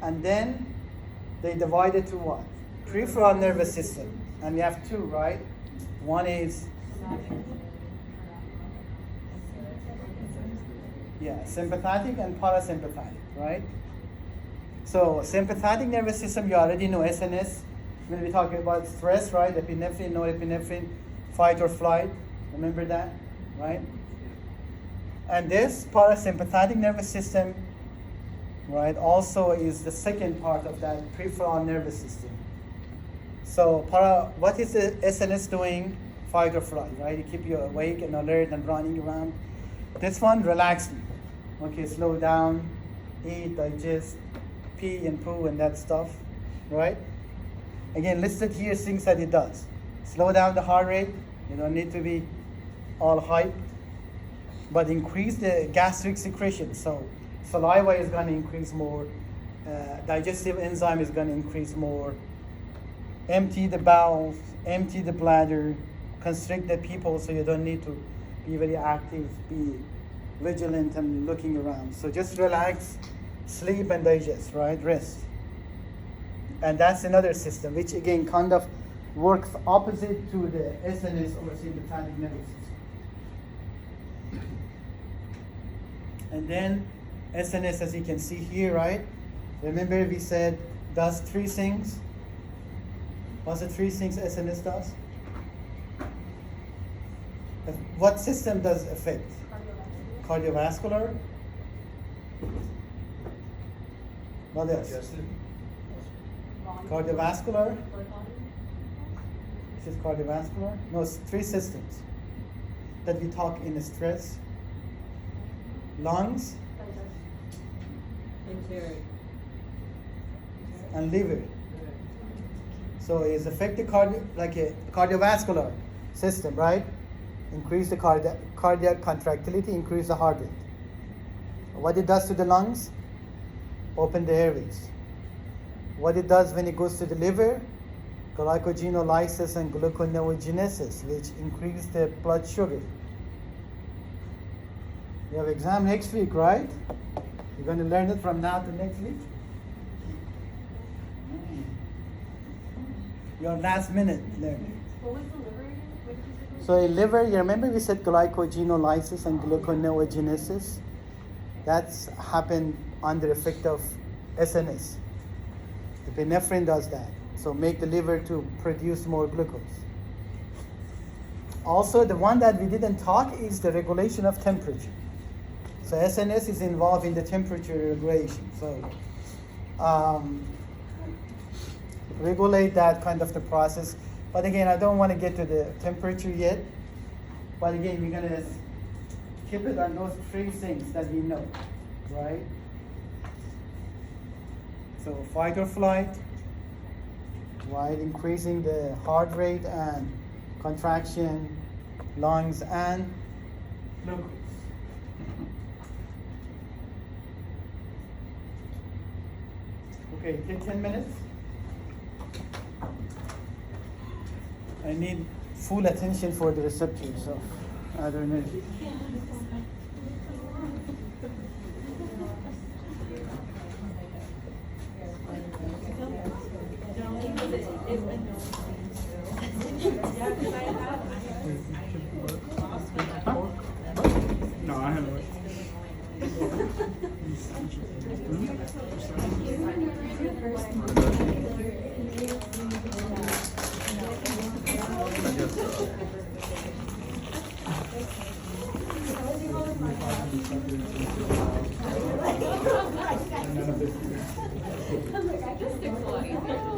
And then they divide it to what? Peripheral nervous system. And we have two, right? One is sympathetic and parasympathetic, right? So sympathetic nervous system, you already know SNS. When we talk about stress, right? Epinephrine, norepinephrine, fight or flight. Remember that, right? And this parasympathetic nervous system, right, also is the second part of that peripheral nervous system. So what is the SNS doing? Fight or flight, right? You keep you awake and alert and running around. This one, relax you. Okay, slow down, eat, digest, pee and poo and that stuff, right? Again, listed here things that it does. Slow down the heart rate. You don't need to be all hyped, but increase the gastric secretion. So saliva is going to increase more. Digestive enzyme is going to increase more. Empty the bowels, empty the bladder, constrict the pupils so you don't need to be very active, be vigilant and looking around. So just relax, sleep and digest, right? Rest. And that's another system, which again kind of works opposite to the SNS or sympathetic nervous system. And then SNS, as you can see here, right? Remember we said does three things. What's the three things SNS does? What system does affect? Cardiovascular. What else? Cardiovascular. This is cardiovascular. No, it's three systems that we talk in stress. Lungs and liver. So it's affect the cardiovascular system, right? Increase the cardiac contractility, increase the heart rate. What it does to the lungs? Open the airways. What it does when it goes to the liver? Glycogenolysis and gluconeogenesis, which increase the blood sugar. You have exam next week, right? You're going to learn it from now to next week? Your last minute learning. What was the liver again? What did you say? So a liver, you remember we said glycogenolysis and gluconeogenesis? That's happened under effect of SNS. Epinephrine does that. So make the liver to produce more glucose. Also, the one that we didn't talk is the regulation of temperature. So SNS is involved in the temperature regulation. So regulate that kind of the process. But again, I don't want to get to the temperature yet. But again, we're going to keep it on those three things that we know, right? So fight or flight, while increasing the heart rate and contraction, lungs and glucose. Okay, take 10 minutes. I need full attention for the receptors of adrenaline. No, I haven't. I'm like, I just stick to it.